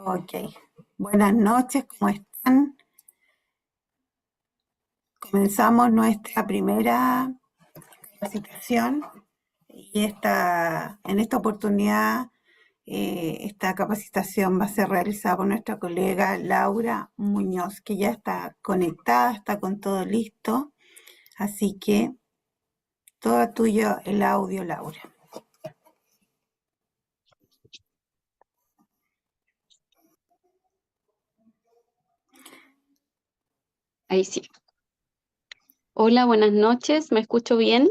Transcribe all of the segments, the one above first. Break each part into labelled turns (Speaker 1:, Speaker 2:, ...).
Speaker 1: Ok. Buenas noches, ¿cómo están? Comenzamos nuestra primera capacitación y en esta oportunidad esta capacitación va a ser realizada por nuestra colega Laura Muñoz, que ya está conectada, está con todo listo. Así que todo tuyo el audio, Laura.
Speaker 2: Ahí sí. Hola, buenas noches. ¿Me escucho bien?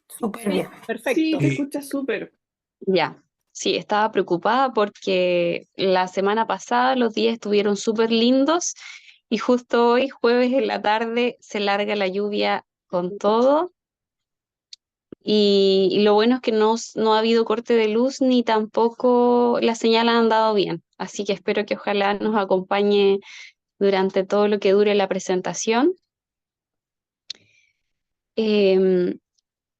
Speaker 1: Súper bien.
Speaker 3: Perfecto. Sí, te escuchas súper.
Speaker 2: Ya. Sí, estaba preocupada porque la semana pasada los días estuvieron súper lindos y justo hoy, jueves en la tarde, se larga la lluvia con todo. Y lo bueno es que no ha habido corte de luz ni tampoco las señales han dado bien. Así que espero que ojalá nos acompañe durante todo lo que dure la presentación. Em,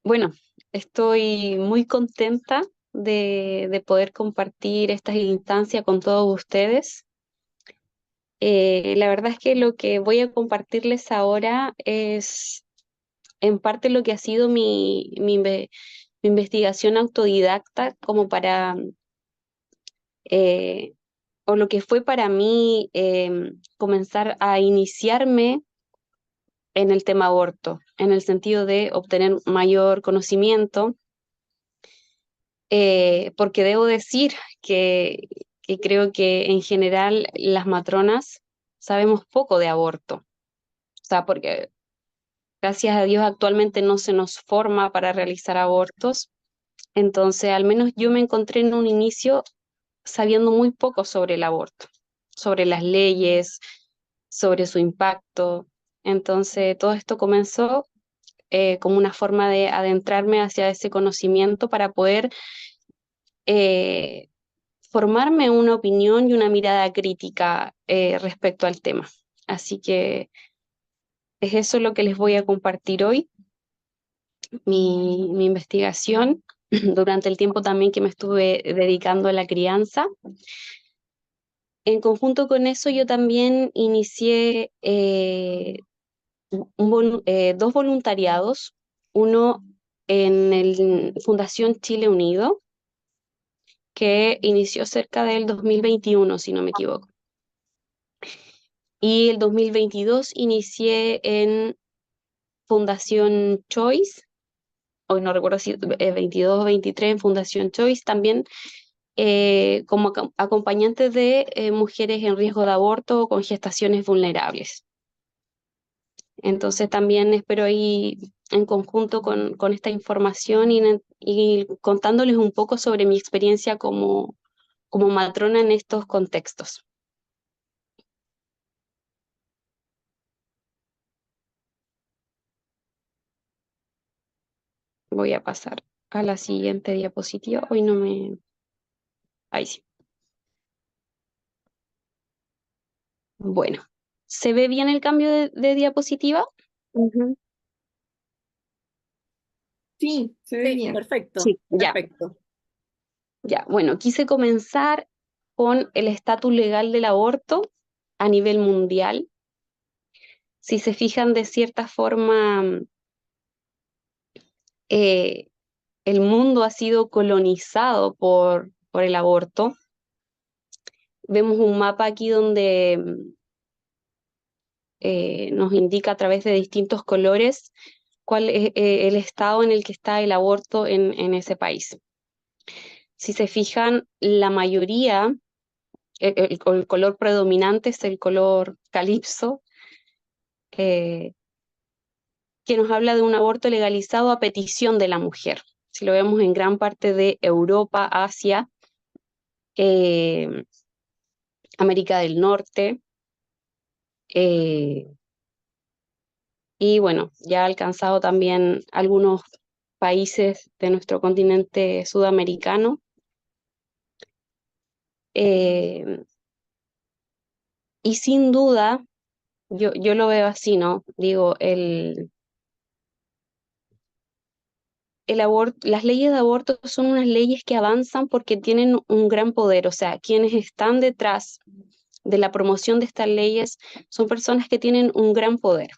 Speaker 2: Bueno, estoy muy contenta de poder compartir estas instancias con todos ustedes. La verdad es que lo que voy a compartirles ahora es en parte lo que ha sido mi investigación autodidacta como para, eh, o lo que fue para mí comenzar a iniciarme en el tema aborto, en el sentido de obtener mayor conocimiento porque debo decir que creo que en general las matronas sabemos poco de aborto. O sea, porque gracias a Dios actualmente no se nos forma para realizar abortos. Entonces, al menos yo me encontré en un inicio sabiendo muy poco sobre el aborto, sobre las leyes, sobre su impacto. Entonces, todo esto comenzó como una forma de adentrarme hacia ese conocimiento para poder eh, formarme una opinión y una mirada crítica respecto al tema. Así que es eso lo que les voy a compartir hoy, mi investigación durante el tiempo también que me estuve dedicando a la crianza. En conjunto con eso, yo también inicié dos voluntariados, uno en el Fundación Chile Unido, que inició cerca del 2021, si no me equivoco. Y el 2022 inicié en Fundación Choice, hoy no recuerdo si 22 o 23 en Fundación Choice, también como acompañante de mujeres en riesgo de aborto o con gestaciones vulnerables. Entonces también espero ahí en conjunto con esta información y contándoles un poco sobre mi experiencia como matrona en estos contextos. Voy a pasar a la siguiente diapositiva. Hoy no me... Ahí sí. Bueno, ¿se ve bien el cambio de diapositiva?
Speaker 3: Ujú. Sí, se ve bien. Perfecto.
Speaker 2: Sí, ya,
Speaker 3: Perfecto.
Speaker 2: ya. Bueno, quise comenzar con el estatus legal del aborto a nivel mundial. Si se fijan, de cierta forma, eh, el mundo ha sido colonizado por el aborto. Vemos un mapa aquí donde nos indica a través de distintos colores cuál es el estado en el que está el aborto en ese país. Si se fijan, la mayoría, el color predominante es el color calipso, eh, que nos habla de un aborto legalizado a petición de la mujer. Si lo vemos en gran parte de Europa, Asia, eh, América del Norte, eh, y bueno, ya ha alcanzado también algunos países de nuestro continente sudamericano. Eh, y sin duda, yo lo veo así, ¿no? Digo, las leyes de aborto son unas leyes que avanzan porque tienen un gran poder, o sea, quienes están detrás de la promoción de estas leyes son personas que tienen un gran poder.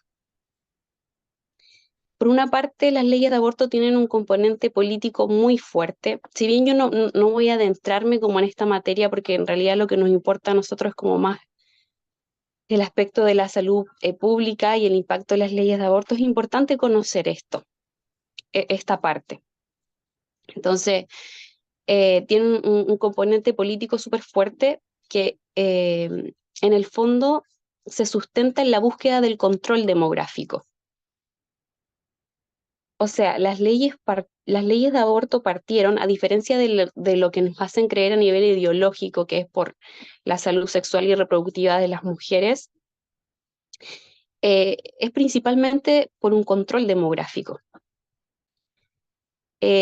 Speaker 2: Por una parte, las leyes de aborto tienen un componente político muy fuerte. Si bien yo no voy a adentrarme como en esta materia, porque en realidad lo que nos importa a nosotros es como más el aspecto de la salud pública y el impacto de las leyes de aborto, es importante conocer esta parte. Entonces, tiene un componente político súper fuerte que en el fondo se sustenta en la búsqueda del control demográfico. O sea, las leyes de aborto partieron, a diferencia de lo que nos hacen creer a nivel ideológico, que es por la salud sexual y reproductiva de las mujeres, es principalmente por un control demográfico.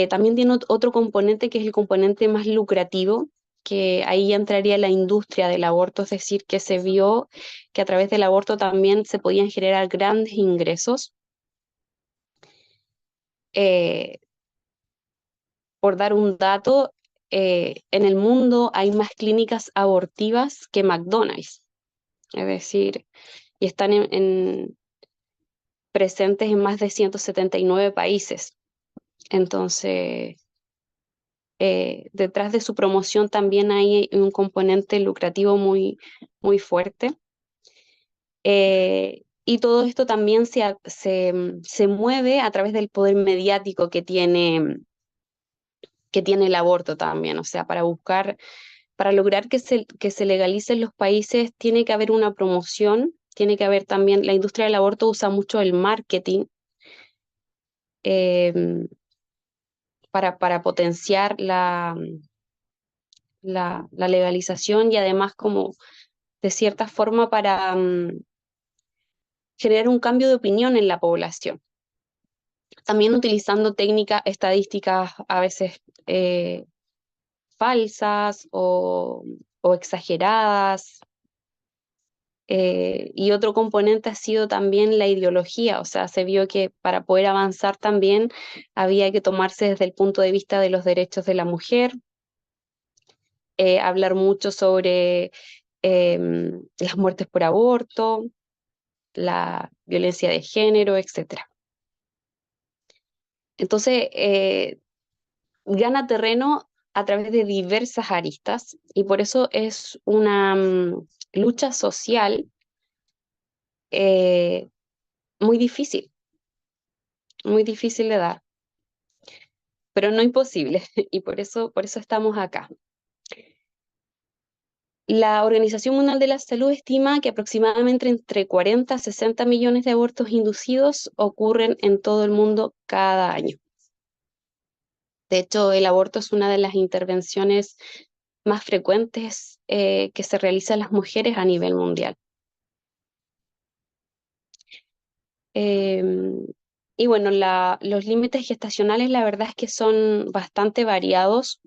Speaker 2: También tiene otro componente que es el componente más lucrativo, que ahí ya entraría la industria del aborto, es decir, que se vio que a través del aborto también se podían generar grandes ingresos. Eh, por dar un dato, en el mundo hay más clínicas abortivas que McDonald's, es decir, y están presentes en más de 179 países. Entonces, detrás de su promoción también hay un componente lucrativo muy fuerte. Y todo esto también se mueve a través del poder mediático que tiene el aborto también. O sea, para lograr que se legalicen los países, tiene que haber una promoción, tiene que haber también, la industria del aborto usa mucho el marketing eh, para potenciar la legalización y además como de cierta forma para generar un cambio de opinión en la población. También utilizando técnicas estadísticas a veces falsas o exageradas. Y otro componente ha sido también la ideología, o sea, se vio que para poder avanzar también había que tomarse desde el punto de vista de los derechos de la mujer, hablar mucho sobre las muertes por aborto, la violencia de género, etcétera. Entonces, gana terreno a través de diversas aristas y por eso es una lucha social eh, muy difícil de dar, pero no imposible y por eso estamos acá. La Organización Mundial de la Salud estima que aproximadamente entre 40 a 60 millones de abortos inducidos ocurren en todo el mundo cada año. De hecho, el aborto es una de las intervenciones más frecuentes que se realizan las mujeres a nivel mundial. Em, y bueno, los límites gestacionales la verdad es que son bastante variados.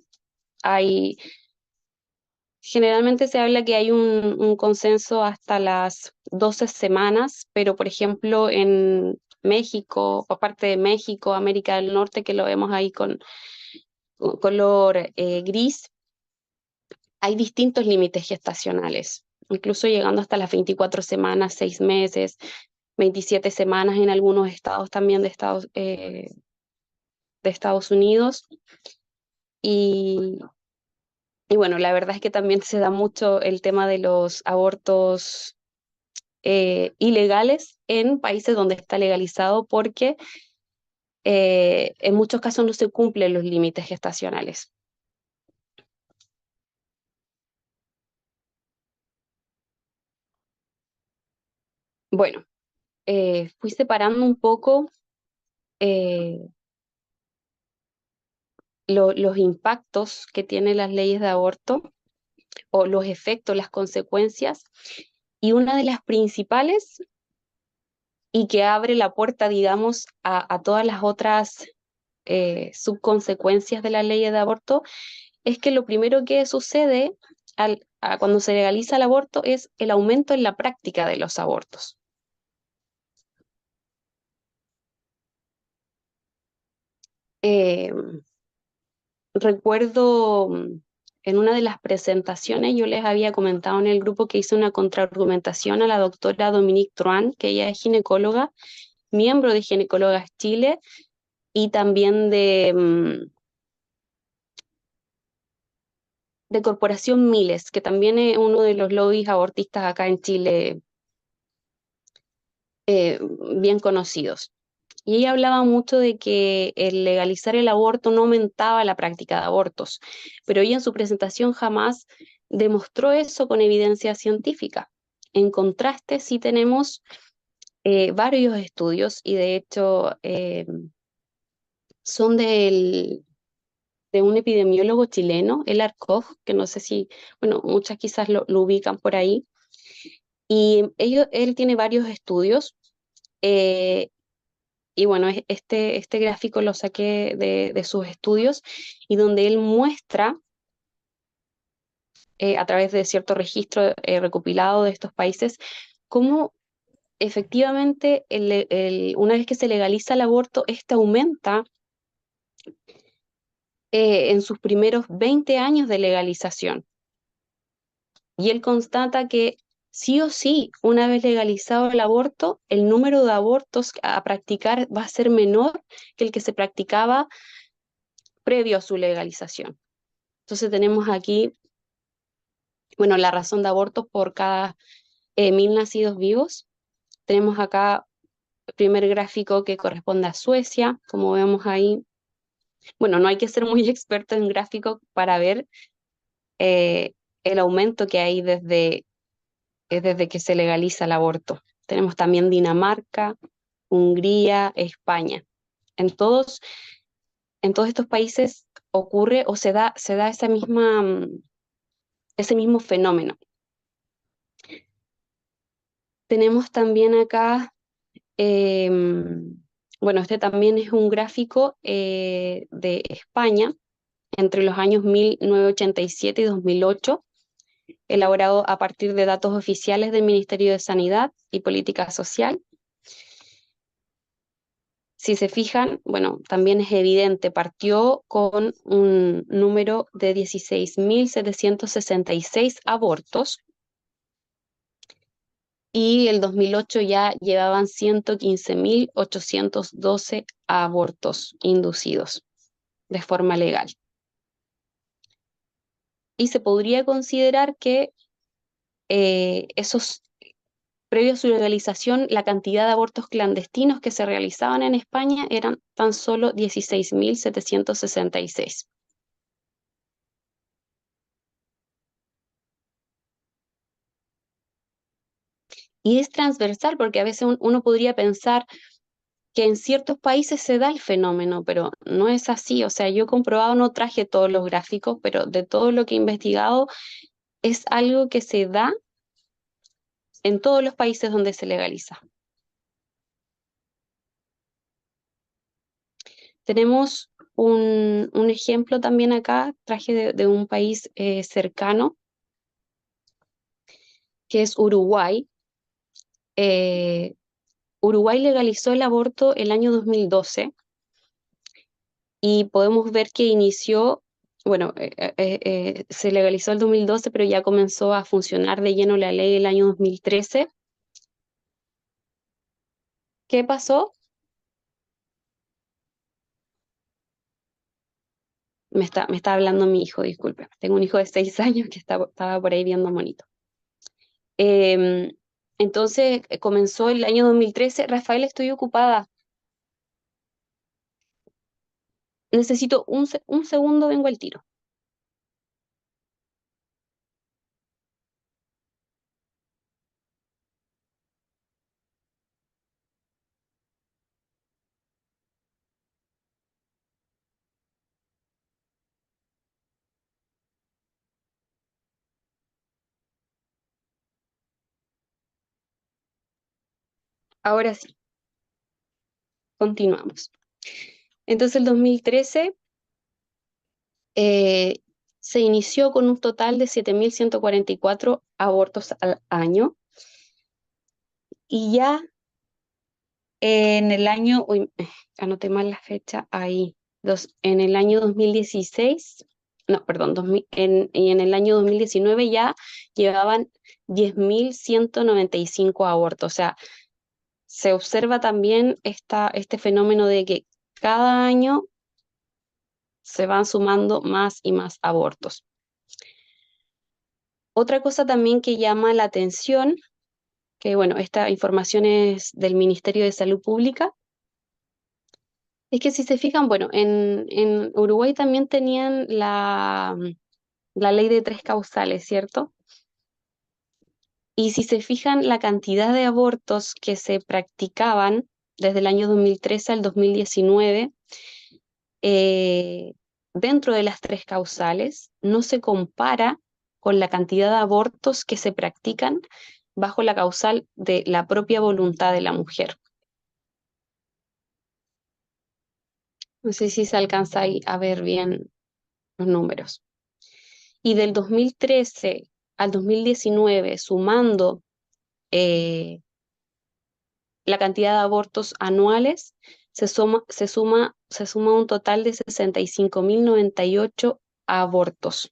Speaker 2: Generalmente se habla que hay un consenso hasta las 12 semanas, pero por ejemplo en México, o parte de México, América del Norte, que lo vemos ahí con color gris, hay distintos límites gestacionales, incluso llegando hasta las 24 semanas, 6 meses, 27 semanas en algunos estados también de Estados Unidos. Y, y bueno, la verdad es que también se da mucho el tema de los abortos ilegales en países donde está legalizado porque en muchos casos no se cumplen los límites gestacionales. Bueno, fui separando un poco eh, los impactos que tienen las leyes de aborto o los efectos, las consecuencias, y una de las principales y que abre la puerta, digamos, a todas las otras subconsecuencias de la ley de aborto, es que lo primero que sucede cuando se legaliza el aborto es el aumento en la práctica de los abortos. Eh, recuerdo en una de las presentaciones, yo les había comentado en el grupo que hice una contraargumentación a la doctora Dominique Truan, que ella es ginecóloga, miembro de Ginecólogas Chile y también de Corporación Miles, que también es uno de los lobbies abortistas acá en Chile eh, bien conocidos. Y ella hablaba mucho de que el legalizar el aborto no aumentaba la práctica de abortos, pero ella en su presentación jamás demostró eso con evidencia científica. En contraste, sí tenemos varios estudios y de hecho son de un epidemiólogo chileno, el Arcoj, que no sé si, bueno, muchas quizás lo ubican por ahí, y él tiene varios estudios. eh, Y bueno, este gráfico lo saqué de sus estudios y donde él muestra a través de cierto registro recopilado de estos países cómo efectivamente una vez que se legaliza el aborto, este aumenta en sus primeros 20 años de legalización. Y él constata que sí o sí, una vez legalizado el aborto, el número de abortos a practicar va a ser menor que el que se practicaba previo a su legalización. Entonces tenemos aquí, bueno, la razón de aborto por cada 1000 nacidos vivos. Tenemos acá el primer gráfico que corresponde a Suecia, como vemos ahí. Bueno, no hay que ser muy experto en gráficos para ver eh, el aumento que hay desde que se legaliza el aborto. Tenemos también Dinamarca, Hungría, España. En todos, en todos estos países ocurre o se da ese mismo fenómeno. Tenemos también acá, bueno, este también es un gráfico de España entre los años 1987 y 2008, elaborado a partir de datos oficiales del Ministerio de Sanidad y Política Social. Si se fijan, bueno, también es evidente, partió con un número de 16.766 abortos y el 2008 ya llevaban 115.812 abortos inducidos de forma legal. Y se podría considerar que esos, previo a su legalización, la cantidad de abortos clandestinos que se realizaban en España eran tan solo 16.766. Y es transversal porque a veces uno podría pensar que en ciertos países se da el fenómeno, pero no es así. O sea, yo he comprobado, no traje todos los gráficos, pero de todo lo que he investigado, es algo que se da en todos los países donde se legaliza. Tenemos un ejemplo también acá, traje de un país cercano, que es Uruguay. Eh, Uruguay legalizó el aborto el año 2012 y podemos ver que inició, bueno, se legalizó el 2012, pero ya comenzó a funcionar de lleno la ley el año 2013. ¿Qué pasó? Me está hablando mi hijo, disculpe. Tengo un hijo de 6 años que estaba por ahí viendo monito. Em, entonces comenzó el año 2013. Rafael, estoy ocupada. Necesito un segundo, vengo al tiro. Ahora sí, continuamos. Entonces el 2013 eh, se inició con un total de 7.144 abortos al año y ya en el año, uy, anoté mal la fecha ahí, en el año 2016, no, perdón, y en el año 2019 ya llevaban 10.195 abortos. O sea, se observa también este fenómeno de que cada año se van sumando más y más abortos. Otra cosa también que llama la atención, que bueno, esta información es del Ministerio de Salud Pública, es que si se fijan, bueno, en Uruguay también tenían la ley de tres causales, ¿cierto? Y si se fijan, la cantidad de abortos que se practicaban desde el año 2013 al 2019, eh, dentro de las tres causales, no se compara con la cantidad de abortos que se practican bajo la causal de la propia voluntad de la mujer. No sé si se alcanza ahí a ver bien los números. Y del 2013 al 2019, sumando la cantidad de abortos anuales, se suma un total de 65.098 abortos.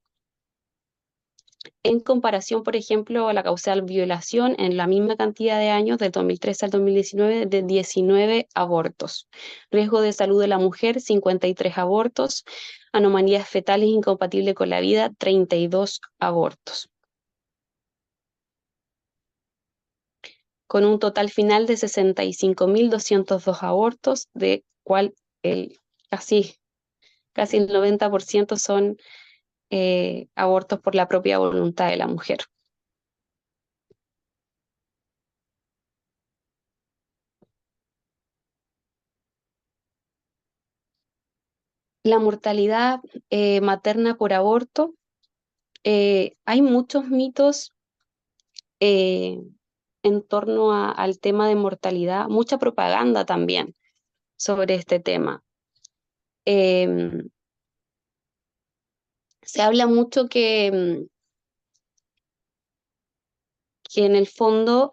Speaker 2: En comparación, por ejemplo, a la causal violación, en la misma cantidad de años, del 2013 al 2019, de 19 abortos. Riesgo de salud de la mujer, 53 abortos. Anomalías fetales incompatibles con la vida, 32 abortos. Con un total final de 65.202 abortos, de cual casi, casi el 90% son abortos por la propia voluntad de la mujer. La mortalidad materna por aborto, hay muchos mitos eh, en torno al tema de mortalidad, mucha propaganda también sobre este tema. Em, Se habla mucho que en el fondo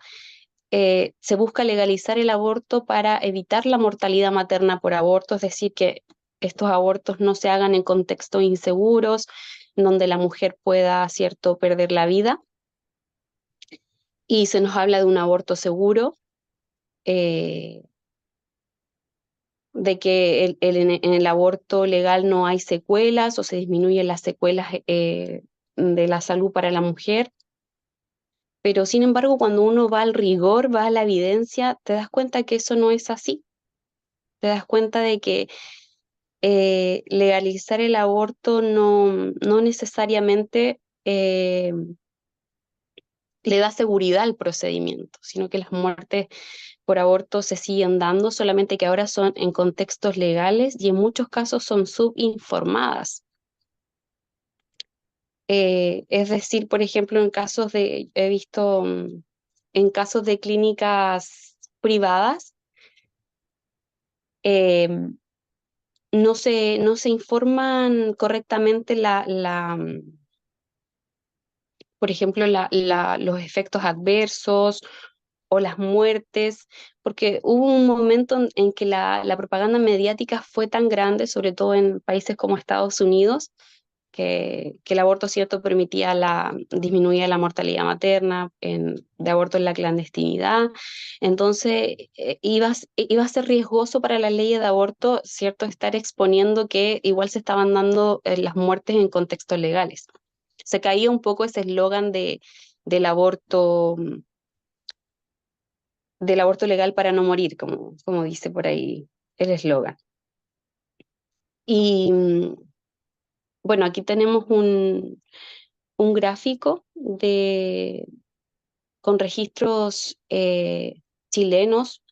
Speaker 2: se busca legalizar el aborto para evitar la mortalidad materna por aborto, es decir, que estos abortos no se hagan en contextos inseguros, donde la mujer pueda, cierto, perder la vida. Y se nos habla de un aborto seguro, eh, de que en el aborto legal no hay secuelas o se disminuyen las secuelas de la salud para la mujer. Pero sin embargo, cuando uno va al rigor, va a la evidencia, te das cuenta que eso no es así. Te das cuenta de que legalizar el aborto no necesariamente le da seguridad al procedimiento, sino que las muertes por aborto se siguen dando, solamente que ahora son en contextos legales y en muchos casos son subinformadas. Es decir, por ejemplo, he visto en casos de clínicas privadas, eh, no se informan correctamente por ejemplo, los efectos adversos o las muertes, porque hubo un momento en que la propaganda mediática fue tan grande, sobre todo en países como Estados Unidos, que el aborto, cierto, disminuía la mortalidad materna, de aborto en la clandestinidad. Entonces, iba a ser riesgoso para la ley de aborto, cierto, estar exponiendo que igual se estaban dando las muertes en contextos legales. Se caía un poco ese eslogan del aborto, del aborto legal para no morir, como dice por ahí el eslogan. Y bueno, aquí tenemos un gráfico con registros chilenos.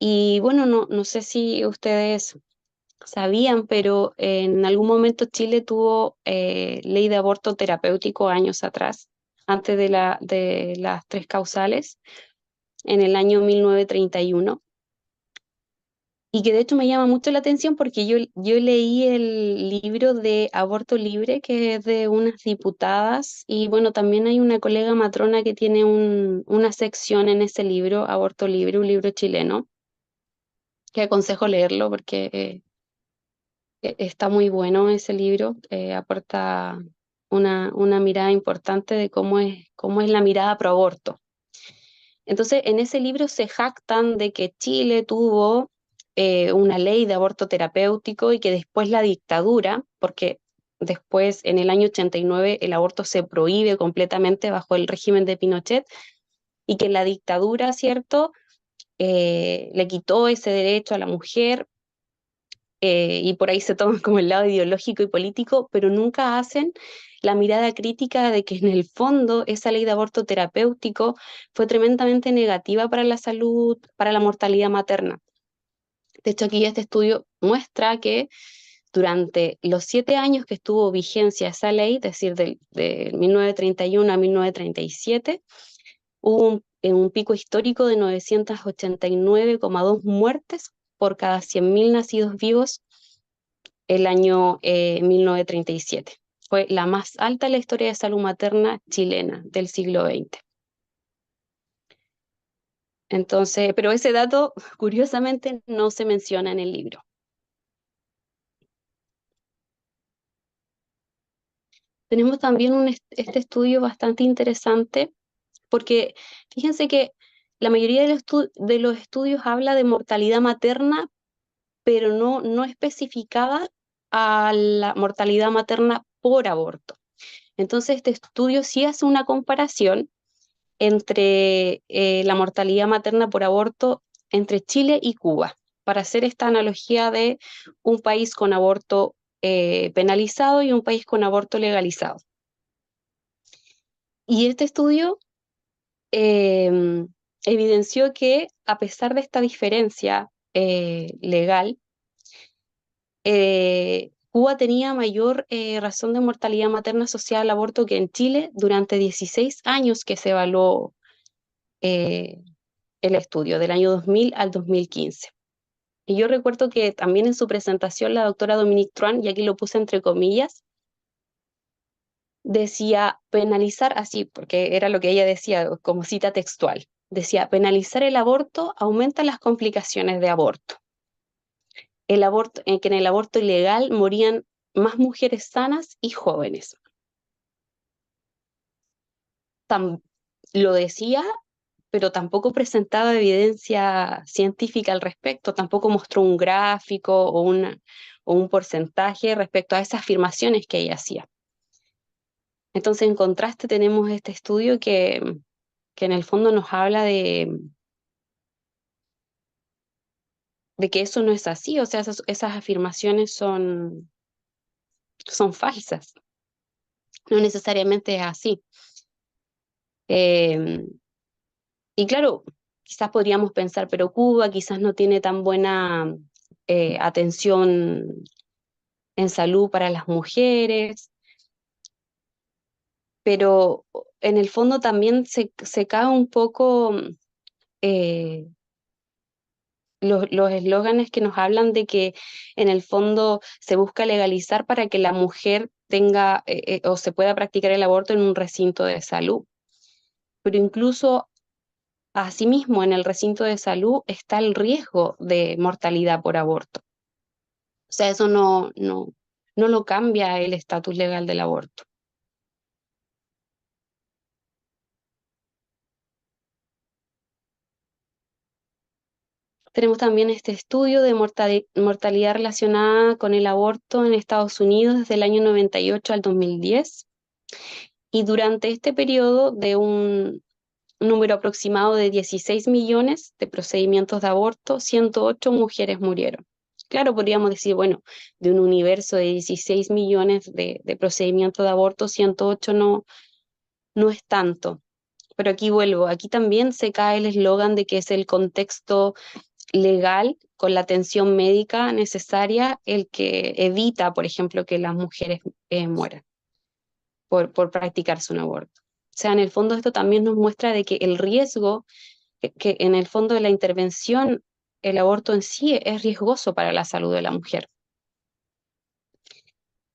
Speaker 2: Y bueno, no sé si ustedes sabían, pero en algún momento Chile tuvo ley de aborto terapéutico años atrás, antes de las tres causales, en el año 1931. Y que de hecho me llama mucho la atención porque yo leí el libro de Aborto Libre, que es de unas diputadas, y bueno, también hay una colega matrona que tiene una sección en ese libro, Aborto Libre, un libro chileno. que aconsejo leerlo porque está muy bueno ese libro, aporta una mirada importante de cómo es la mirada pro aborto. Entonces, en ese libro se jactan de que Chile tuvo una ley de aborto terapéutico y que después la dictadura, porque después en el año 89 el aborto se prohíbe completamente bajo el régimen de Pinochet y que la dictadura, ¿cierto?, le quitó ese derecho a la mujer y por ahí se toman como el lado ideológico y político, pero nunca hacen la mirada crítica de que en el fondo esa ley de aborto terapéutico fue tremendamente negativa para la salud, para la mortalidad materna. De hecho, aquí este estudio muestra que durante los 7 años que estuvo vigencia esa ley, es decir, de 1931 a 1937, hubo un pico histórico de 989,2 muertes por cada 100.000 nacidos vivos el año 1937. Fue la más alta en la historia de salud materna chilena del siglo XX. Entonces, pero ese dato, curiosamente, no se menciona en el libro. Tenemos también este estudio bastante interesante, porque fíjense que la mayoría de los estudios habla de mortalidad materna, pero no especificada a la mortalidad materna por aborto. Entonces, este estudio sí hace una comparación entre la mortalidad materna por aborto entre Chile y Cuba, para hacer esta analogía de un país con aborto penalizado y un país con aborto legalizado. Y este estudio eh, evidenció que a pesar de esta diferencia legal, Cuba tenía mayor razón de mortalidad materna asociada al aborto que en Chile durante 16 años que se evaluó eh, el estudio, del año 2000 al 2015. Y yo recuerdo que también en su presentación la doctora Dominique Tran, y aquí lo puse entre comillas, decía penalizar así, porque era lo que ella decía como cita textual, decía penalizar el aborto aumenta las complicaciones de aborto. Que en el aborto ilegal morían más mujeres sanas y jóvenes. Lo decía, pero tampoco presentaba evidencia científica al respecto, tampoco mostró un gráfico o un porcentaje respecto a esas afirmaciones que ella hacía. Entonces, en contraste, tenemos este estudio que en el fondo nos habla de que eso no es así, o sea, esas afirmaciones son falsas, no necesariamente es así. Eh, y claro, quizás podríamos pensar, pero Cuba quizás no tiene tan buena atención en salud para las mujeres, pero en el fondo también se cae un poco eh, los eslóganes que nos hablan de que en el fondo se busca legalizar para que la mujer tenga o se pueda practicar el aborto en un recinto de salud. Pero incluso asimismo en el recinto de salud está el riesgo de mortalidad por aborto. O sea, eso no lo cambia el estatus legal del aborto. Tenemos también este estudio de mortalidad relacionada con el aborto en Estados Unidos desde el año 98 al 2010. Y durante este periodo de un número aproximado de 16 millones de procedimientos de aborto, 108 mujeres murieron. Claro, podríamos decir, bueno, de un universo de 16 millones de procedimientos de aborto, 108 no es tanto. Pero aquí vuelvo, aquí también se cae el eslogan de que es el contexto legal con la atención médica necesaria el que evita, por ejemplo, que las mujeres mueran por practicarse un aborto. O sea, en el fondo esto también nos muestra de que el riesgo, que en el fondo de la intervención, el aborto en sí es riesgoso para la salud de la mujer.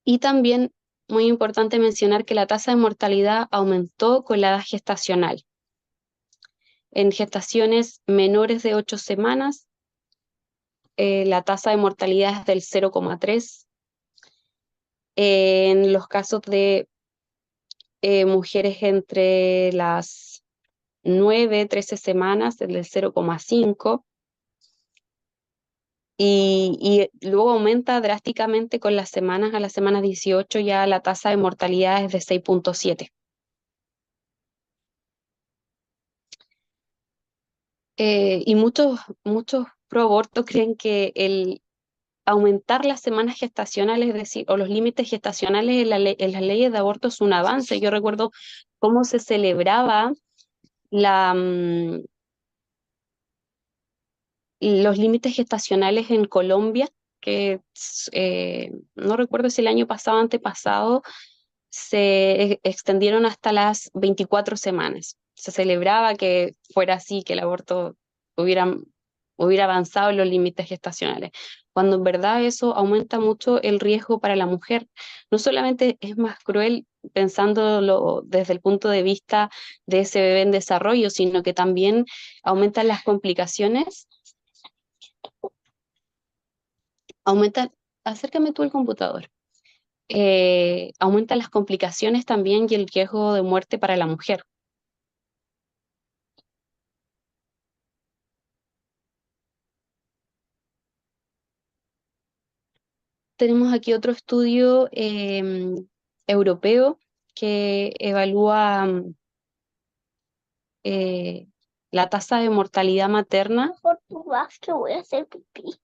Speaker 2: Y también, muy importante mencionar que la tasa de mortalidad aumentó con la edad gestacional. En gestaciones menores de 8 semanas, la tasa de mortalidad es del 0,3. En los casos de mujeres entre las 9, 13 semanas, el del 0,5. Y luego aumenta drásticamente con las semanas, a las semanas 18 ya la tasa de mortalidad es de 6,7. Y muchos pro aborto creen que el aumentar las semanas gestacionales, es decir, o los límites gestacionales en las leyes de aborto es un avance. Yo recuerdo cómo se celebraba la, los límites gestacionales en Colombia, que no recuerdo si el año pasado o antepasado, se extendieron hasta las 24 semanas. Se celebraba que fuera así, que el aborto hubiera, hubiera avanzado en los límites gestacionales, cuando en verdad eso aumenta mucho el riesgo para la mujer. No solamente es más cruel pensándolo desde el punto de vista de ese bebé en desarrollo, sino que también aumentan las complicaciones, aumentan, acércame tú el computador, aumentan las complicaciones también y el riesgo de muerte para la mujer. Tenemos aquí otro estudio europeo que evalúa eh, la tasa de mortalidad materna,
Speaker 4: Mejor tú vas, que voy a hacer pipí.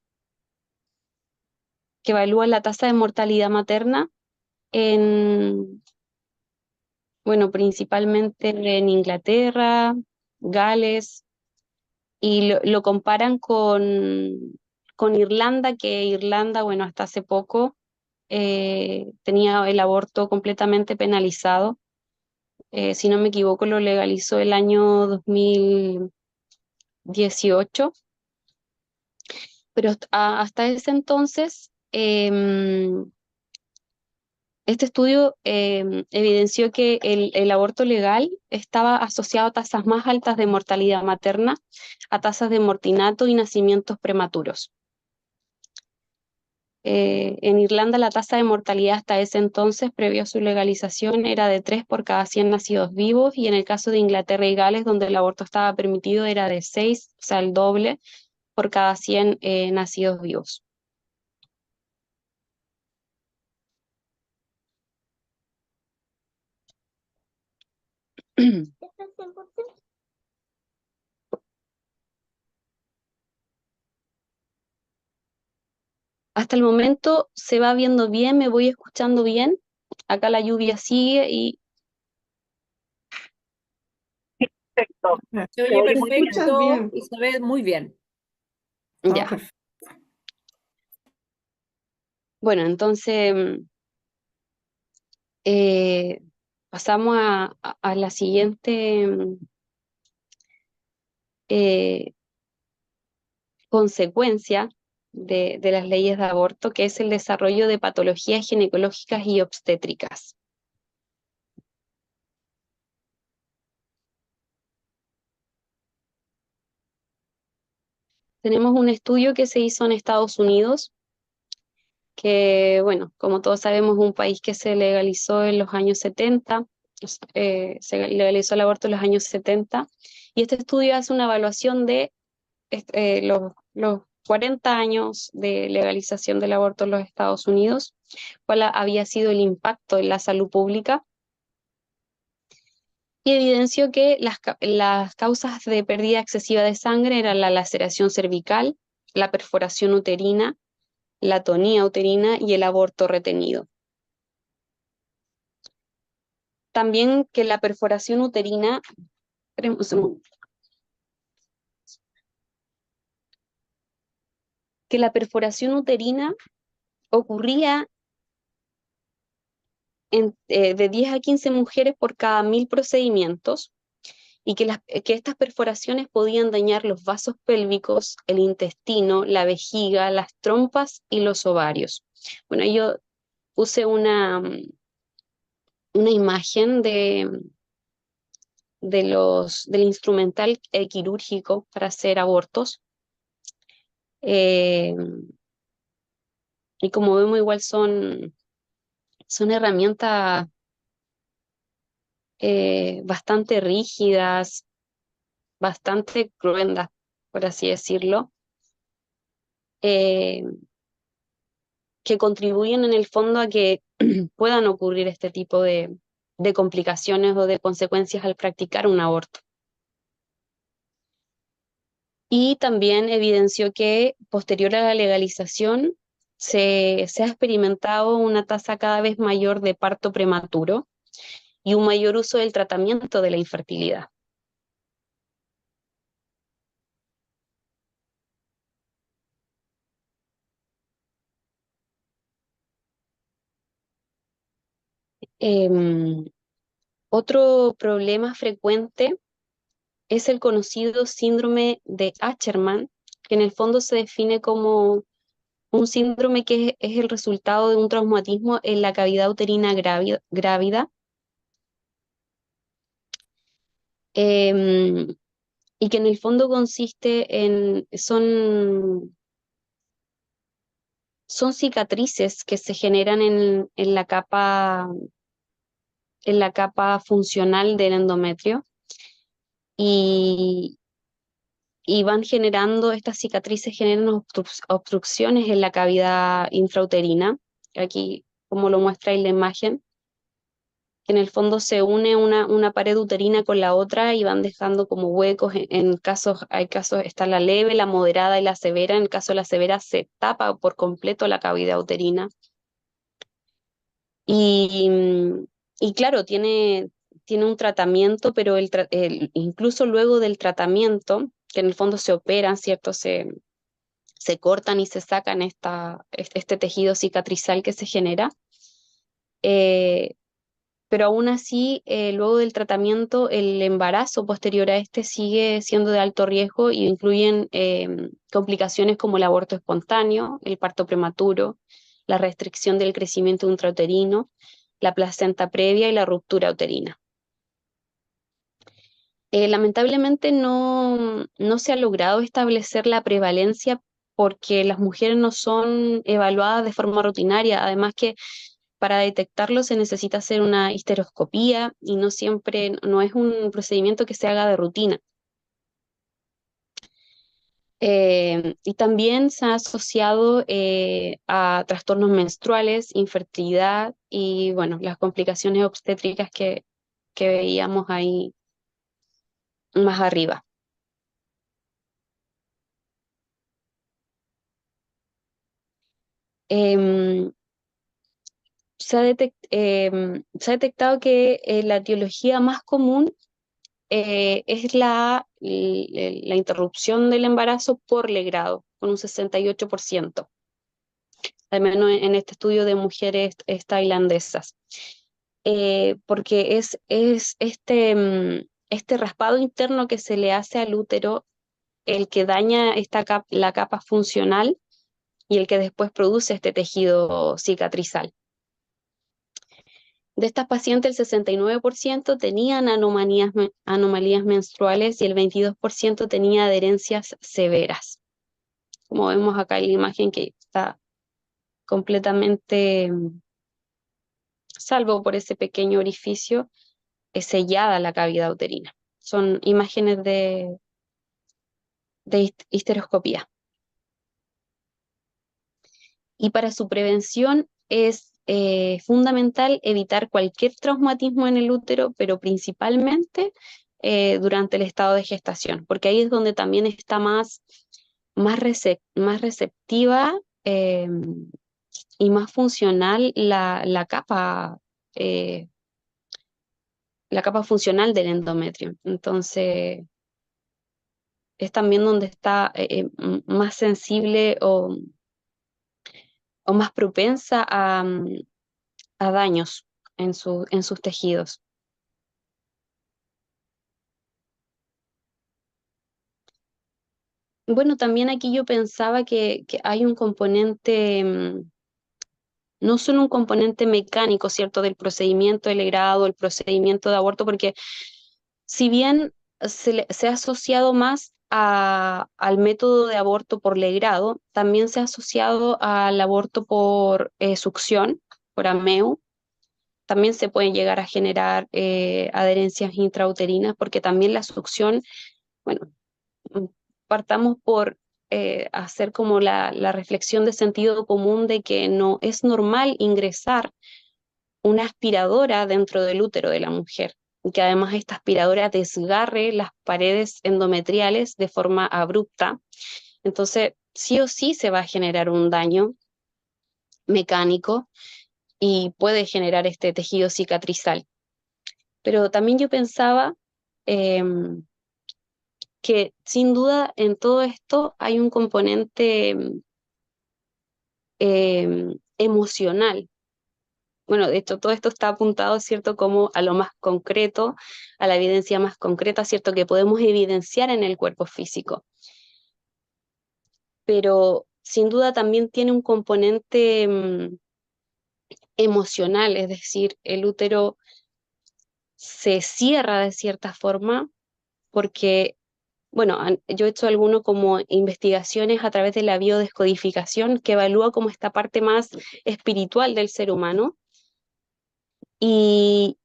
Speaker 2: que evalúa la tasa de mortalidad materna en, bueno, principalmente en Inglaterra, Gales, y lo comparan con Irlanda, que Irlanda, bueno, hasta hace poco tenía el aborto completamente penalizado. Si no me equivoco, lo legalizó el año 2018, pero hasta ese entonces, este estudio evidenció que el aborto legal estaba asociado a tasas más altas de mortalidad materna, a tasas de mortinato y nacimientos prematuros. En Irlanda la tasa de mortalidad hasta ese entonces, previo a su legalización, era de 3 por cada 100 nacidos vivos, y en el caso de Inglaterra y Gales, donde el aborto estaba permitido, era de 6, o sea, el doble, por cada 100 nacidos vivos. Hasta el momento se va viendo bien, me voy escuchando bien. Acá la lluvia sigue y
Speaker 1: Perfecto.
Speaker 3: Se oye
Speaker 1: Te escuchas
Speaker 3: perfecto
Speaker 1: bien.
Speaker 3: y se ve muy bien.
Speaker 2: ya.
Speaker 1: Perfecto.
Speaker 2: Bueno, entonces eh, pasamos a la siguiente eh, consecuencia de las leyes de aborto, que es el desarrollo de patologías ginecológicas y obstétricas. Tenemos un estudio que se hizo en Estados Unidos, que, bueno, como todos sabemos, es un país que se legalizó en los años 70, se legalizó el aborto en los años 70, y este estudio hace una evaluación de los 40 años de legalización del aborto en los Estados Unidos, cuál había sido el impacto en la salud pública, y evidenció que las causas de pérdida excesiva de sangre eran la laceración cervical, la perforación uterina, la tonía uterina y el aborto retenido. También que la perforación uterina, esperen un segundo, que la perforación uterina ocurría de 10 a 15 mujeres por cada 1000 procedimientos, y que estas perforaciones podían dañar los vasos pélvicos, el intestino, la vejiga, las trompas y los ovarios. Bueno, yo puse una imagen del instrumental quirúrgico para hacer abortos, Eh, y como vemos, igual son herramientas bastante rígidas, bastante cruentas, por así decirlo, eh, que contribuyen en el fondo a que puedan ocurrir este tipo de complicaciones o de consecuencias al practicar un aborto. Y también evidenció que posterior a la legalización se ha experimentado una tasa cada vez mayor de parto prematuro y un mayor uso del tratamiento de la infertilidad. Em, Otro problema frecuente es el conocido síndrome de Asherman, que en el fondo se define como un síndrome que es el resultado de un traumatismo en la cavidad uterina grávida, em, y que en el fondo consiste son cicatrices que se generan en la capa funcional del endometrio y, y van generando, estas cicatrices generan obstrucciones en la cavidad intrauterina, aquí como lo muestra ahí la imagen, que en el fondo se une una pared uterina con la otra y van dejando como huecos. En casos, hay casos, está la leve, la moderada y la severa. En el caso de la severa se tapa por completo la cavidad uterina. Y, y claro, tiene un tratamiento, pero incluso luego del tratamiento, que en el fondo se operan, ¿cierto? Se cortan y se sacan este tejido cicatrizal que se genera. eh, pero aún así, luego del tratamiento, el embarazo posterior a este sigue siendo de alto riesgo y incluyen complicaciones como el aborto espontáneo, el parto prematuro, la restricción del crecimiento intrauterino, la placenta previa y la ruptura uterina. Lamentablemente no se ha logrado establecer la prevalencia porque las mujeres no son evaluadas de forma rutinaria, además que para detectarlo se necesita hacer una histeroscopía y no siempre, no es un procedimiento que se haga de rutina. Y también se ha asociado a trastornos menstruales, infertilidad y, bueno, las complicaciones obstétricas que veíamos ahí más arriba. Em, se ha detectado que la etiología más común es la interrupción del embarazo por legrado, con un 68%, al menos en este estudio de mujeres tailandesas. Porque es este raspado interno que se le hace al útero el que daña la capa funcional y el que después produce este tejido cicatrizal. De estas pacientes, el 69% tenían anomalías menstruales y el 22% tenía adherencias severas. Como vemos acá en la imagen que está completamente, salvo por ese pequeño orificio, sellada la cavidad uterina. Son imágenes de histeroscopía. Y para su prevención es fundamental evitar cualquier traumatismo en el útero, pero principalmente durante el estado de gestación, porque ahí es donde también está más receptiva y más funcional eh, la capa funcional del endometrio. Entonces, es también donde está más sensible o más propensa a daños en sus tejidos. Bueno, también aquí yo pensaba que hay un componente, no solo un componente mecánico, ¿cierto?, del procedimiento de legrado, el procedimiento de aborto, porque si bien se ha asociado más al método de aborto por legrado, también se ha asociado al aborto por succión, por AMEU. También se pueden llegar a generar adherencias intrauterinas, porque también la succión, bueno, mm, partamos por hacer como la reflexión de sentido común de que no es normal ingresar una aspiradora dentro del útero de la mujer, y que además esta aspiradora desgarre las paredes endometriales de forma abrupta. Entonces, sí o sí se va a generar un daño mecánico y puede generar este tejido cicatrizal. Pero también yo pensaba em, que sin duda en todo esto hay un componente emocional. Bueno, de hecho, todo esto está apuntado, ¿cierto?, como a lo más concreto, a la evidencia más concreta, ¿cierto?, que podemos evidenciar en el cuerpo físico. Pero sin duda también tiene un componente emocional, es decir, el útero se cierra de cierta forma porque, bueno, yo he hecho algunas como investigaciones a través de la biodescodificación que evalúa como esta parte más espiritual del ser humano. Y,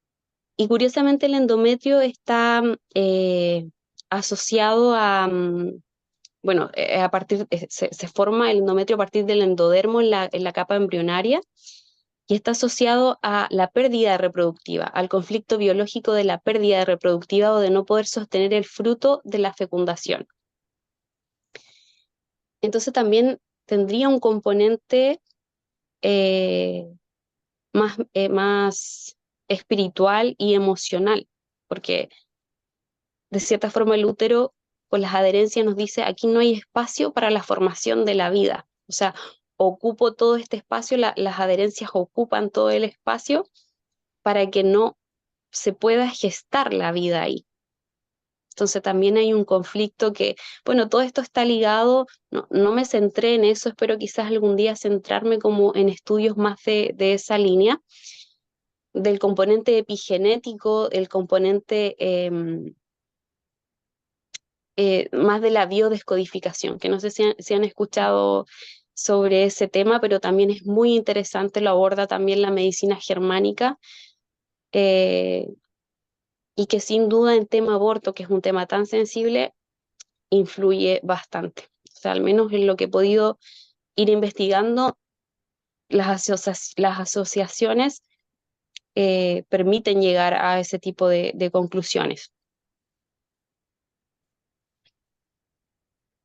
Speaker 2: y curiosamente el endometrio está asociado a, bueno, a partir, se forma el endometrio a partir del endodermo en la capa embrionaria y está asociado a la pérdida reproductiva, al conflicto biológico de la pérdida reproductiva o de no poder sostener el fruto de la fecundación. Entonces también tendría un componente eh, más espiritual y emocional, porque de cierta forma el útero con las adherencias nos dice aquí no hay espacio para la formación de la vida. O sea, ocupo todo este espacio, las adherencias ocupan todo el espacio para que no se pueda gestar la vida ahí. Entonces también hay un conflicto que, bueno, todo esto está ligado, no me centré en eso, espero quizás algún día centrarme como en estudios más de esa línea, del componente epigenético, el componente más de la biodescodificación, que no sé si han escuchado sobre ese tema, pero también es muy interesante, lo aborda también la medicina germánica, eh, y que sin duda en tema aborto, que es un tema tan sensible, influye bastante. O sea, al menos en lo que he podido ir investigando, las asociaciones permiten llegar a ese tipo de conclusiones.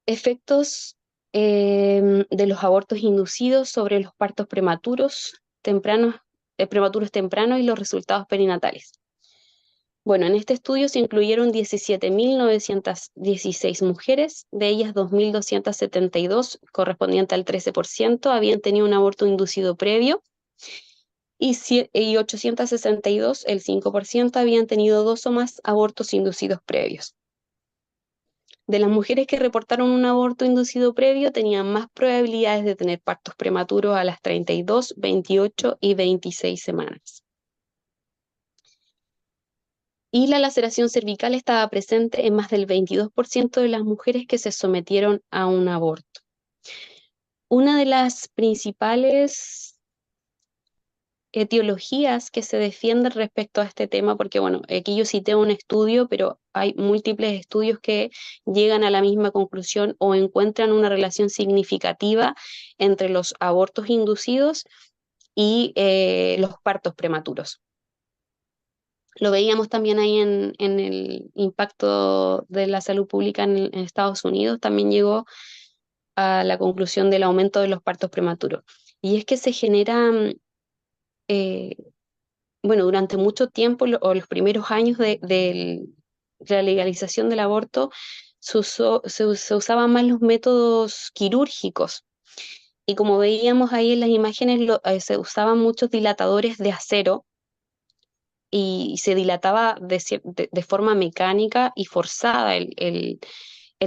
Speaker 2: Efectos de los abortos inducidos sobre los partos prematuros tempranos y los resultados perinatales. Bueno, en este estudio se incluyeron 17.916 mujeres, de ellas 2.272, correspondiente al 13%, habían tenido un aborto inducido previo y 862, el 5%, habían tenido 2 o más abortos inducidos previos. De las mujeres que reportaron un aborto inducido previo, tenían más probabilidades de tener partos prematuros a las 32, 28 y 26 semanas. Y la laceración cervical estaba presente en más del 22% de las mujeres que se sometieron a un aborto. Una de las principales etiologías que se defienden respecto a este tema, porque bueno, aquí yo cité un estudio, pero hay múltiples estudios que llegan a la misma conclusión o encuentran una relación significativa entre los abortos inducidos y los partos prematuros. Lo veíamos también ahí en el impacto de la salud pública en Estados Unidos, también llegó a la conclusión del aumento de los partos prematuros. Y es que se generan bueno, durante mucho tiempo, o los primeros años de la legalización del aborto, se usaban más los métodos quirúrgicos. Y como veíamos ahí en las imágenes, se usaban muchos dilatadores de acero y se dilataba de forma mecánica y forzada el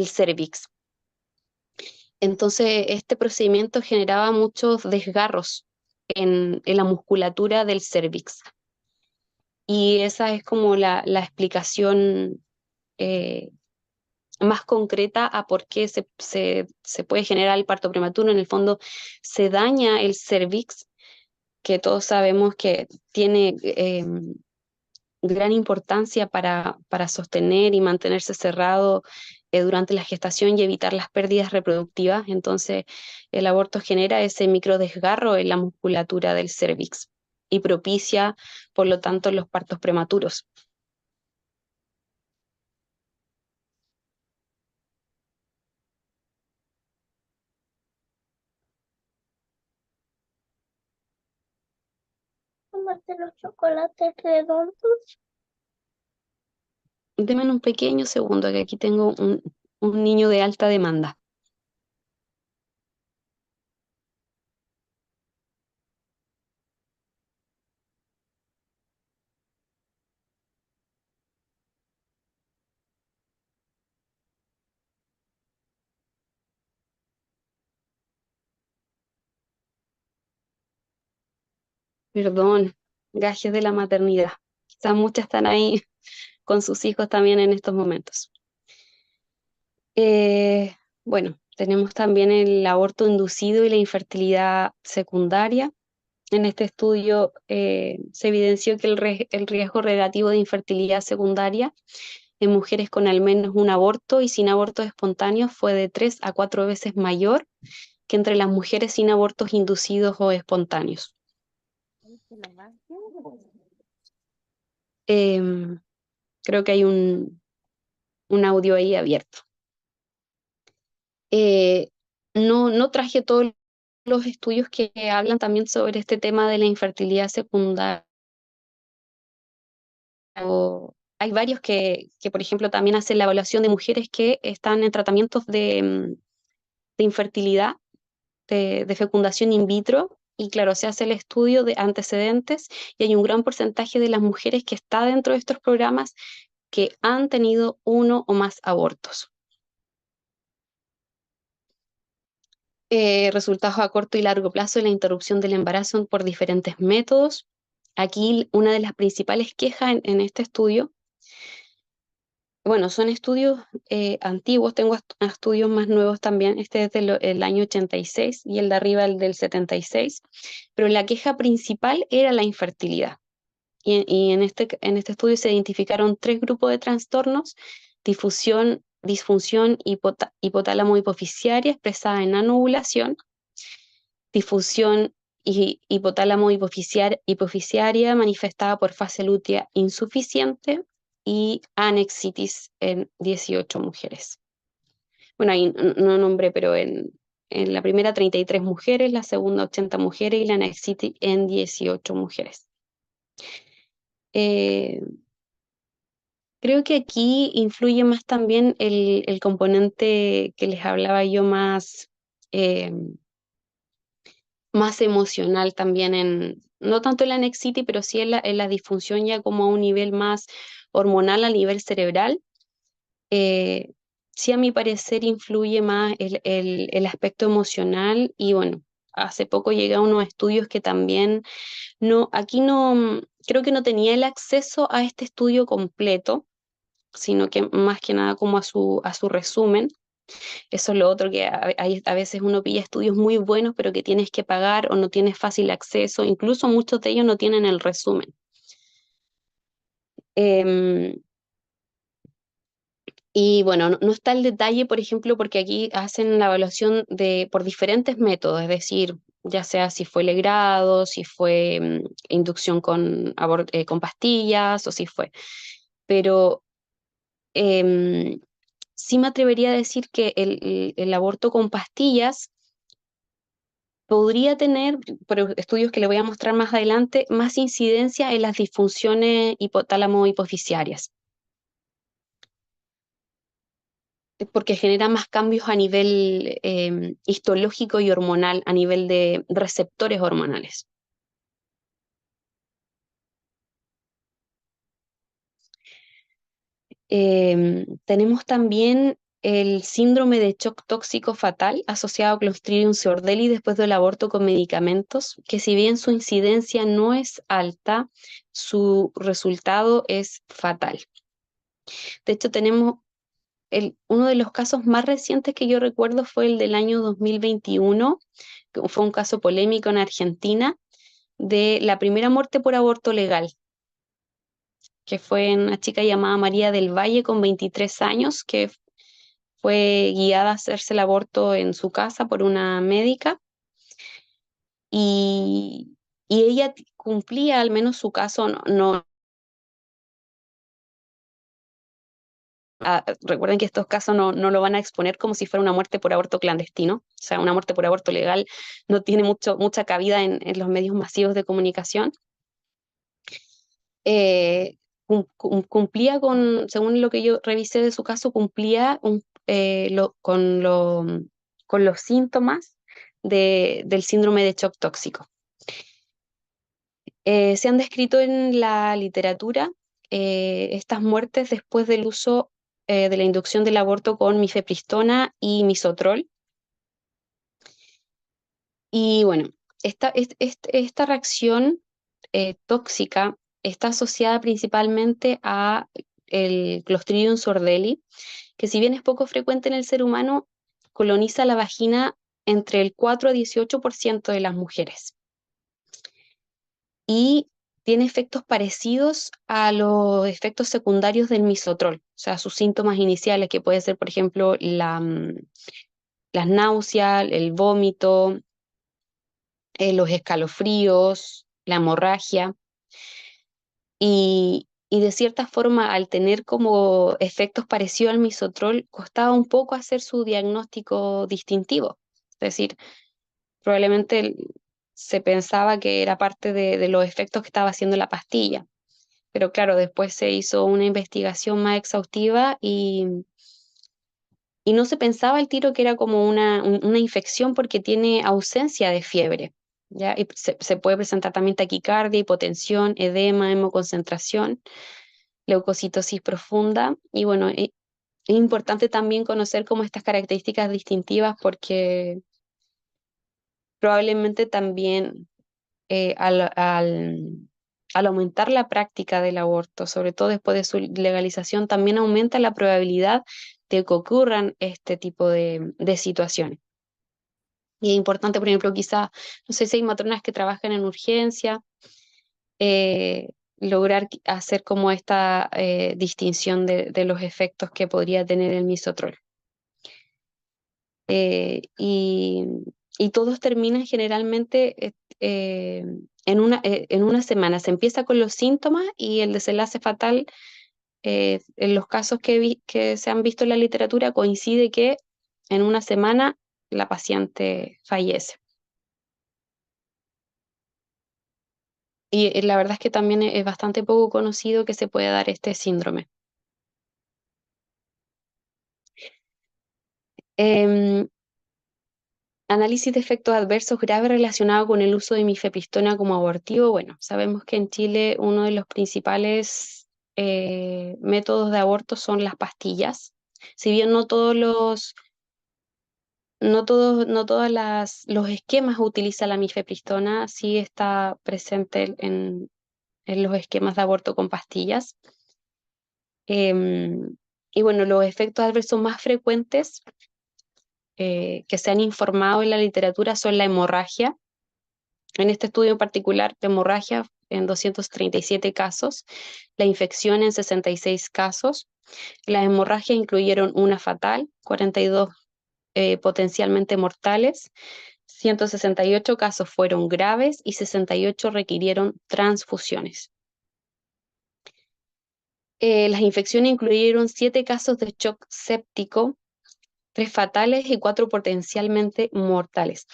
Speaker 2: cervix. Entonces, este procedimiento generaba muchos desgarros en la musculatura del cervix. Y esa es como la explicación eh, más concreta a por qué se puede generar el parto prematuro. En el fondo se daña el cervix, que todos sabemos que tiene gran importancia para sostener y mantenerse cerrado durante la gestación y evitar las pérdidas reproductivas. Entonces, el aborto genera ese microdesgarro en la musculatura del cervix y propicia, por lo tanto, los partos prematuros.
Speaker 4: Tómate los chocolates redondos.
Speaker 2: Deme un pequeño segundo, que aquí tengo un niño de alta demanda. Perdón, gajes de la maternidad. Quizás muchas están ahí con sus hijos también en estos momentos. Bueno, tenemos también el aborto inducido y la infertilidad secundaria. En este estudio se evidenció que el riesgo relativo de infertilidad secundaria en mujeres con al menos un aborto y sin abortos espontáneos fue de 3 a 4 veces mayor que entre las mujeres sin abortos inducidos o espontáneos. Em, Creo que hay un audio ahí abierto. No traje todos los estudios que hablan también sobre este tema de la infertilidad secundaria. Hay varios que, por ejemplo, también hacen la evaluación de mujeres que están en tratamientos de infertilidad, de fecundación in vitro, y claro, se hace el estudio de antecedentes y hay un gran porcentaje de las mujeres que está dentro de estos programas que han tenido uno o más abortos. Resultados a corto y largo plazo de la interrupción del embarazo por diferentes métodos. Aquí una de las principales quejas en este estudio, bueno, son estudios antiguos, tengo estudios más nuevos también, este es del año 86 y el de arriba el del 76, pero la queja principal era la infertilidad. Y en este estudio se identificaron 3 grupos de trastornos: disfunción hipotálamo-hipoficiaria expresada en anovulación, difusión hipotálamo-hipoficiaria manifestada por fase lútea insuficiente y anexitis en 18 mujeres. Bueno, ahí no nombré, pero en la primera 33 mujeres, la segunda 80 mujeres y la anexitis en 18 mujeres. Creo que aquí influye más también el componente que les hablaba yo eh, más emocional también, no tanto en la anxiety, pero sí en la disfunción ya como a un nivel más hormonal, a nivel cerebral. Eh, sí, a mi parecer influye más el aspecto emocional y bueno, hace poco llegué a unos estudios que también aquí no, creo que no tenía el acceso a este estudio completo, sino que más que nada como a su resumen. Eso es lo otro, que a veces uno pilla estudios muy buenos, pero que tienes que pagar o no tienes fácil acceso. Incluso muchos de ellos no tienen el resumen. Em, y bueno, no está el detalle, por ejemplo, porque aquí hacen la evaluación por diferentes métodos, es decir, ya sea si fue legrado, si fue inducción con pastillas o si fue. Pero sí me atrevería a decir que el aborto con pastillas podría tener, por estudios que le voy a mostrar más adelante, más incidencia en las disfunciones hipotálamo-hipoficiarias, porque genera más cambios a nivel histológico y hormonal, a nivel de receptores hormonales. Tenemos también el síndrome de shock tóxico fatal asociado a Clostridium pseudodelis después del aborto con medicamentos, que si bien su incidencia no es alta, su resultado es fatal. De hecho, tenemos uno de los casos más recientes que yo recuerdo fue el del año 2021, que fue un caso polémico en Argentina, de la primera muerte por aborto legal, que fue una chica llamada María del Valle con 23 años, que fue guiada a hacerse el aborto en su casa por una médica y, y ella cumplía, al menos su caso, recuerden que estos casos no lo van a exponer como si fuera una muerte por aborto clandestino, o sea, una muerte por aborto legal no tiene mucha cabida en los medios masivos de comunicación. Cumplía según lo que yo revisé de su caso, cumplía con los síntomas del síndrome de shock tóxico. Se han descrito en la literatura estas muertes después del uso de la inducción del aborto con mifepristona y misoprostol. Y bueno, esta reacción tóxica está asociada principalmente a el Clostridium sordelli, que si bien es poco frecuente en el ser humano, coloniza la vagina entre el 4 a 18% de las mujeres. Y tiene efectos parecidos a los efectos secundarios del misoprostol, o sea, sus síntomas iniciales, que puede ser, por ejemplo, las náuseas, el vómito, los escalofríos, la hemorragia. Y de cierta forma, al tener como efectos parecidos al misoprostol, costaba un poco hacer su diagnóstico distintivo. Es decir, probablemente se pensaba que era parte de los efectos que estaba haciendo la pastilla. Pero claro, después se hizo una investigación más exhaustiva y no se pensaba al tiro que era como una infección porque tiene ausencia de fiebre. ¿Ya? Y se puede presentar también taquicardia, hipotensión, edema, hemoconcentración, leucocitosis profunda. Y bueno, es importante también conocer como estas características distintivas porque probablemente también al aumentar la práctica del aborto, sobre todo después de su legalización, también aumenta la probabilidad de que ocurran este tipo de situaciones. Y es importante, por ejemplo, quizá, no sé si hay matronas que trabajan en urgencia, lograr hacer como esta distinción de los efectos que podría tener el misoprostol. Y, y todos terminan generalmente en una semana. Se empieza con los síntomas y el desenlace fatal, en los casos que se han visto en la literatura, coincide que en una semana la paciente fallece. Y la verdad es que también es bastante poco conocido que se puede dar este síndrome. Em, Análisis de efectos adversos graves relacionados con el uso de mifepristona como abortivo. Bueno, sabemos que en Chile uno de los principales métodos de aborto son las pastillas. Si bien no todos los esquemas utilizan la mifepristona, sí está presente en los esquemas de aborto con pastillas. Em, y bueno, los efectos adversos más frecuentes que se han informado en la literatura son la hemorragia. En este estudio en particular, de hemorragia en 237 casos, la infección en 66 casos. Las hemorragias incluyeron una fatal, 42 potencialmente mortales, 168 casos fueron graves y 68 requirieron transfusiones. Las infecciones incluyeron 7 casos de shock séptico, 3 fatales y 4 potencialmente mortales.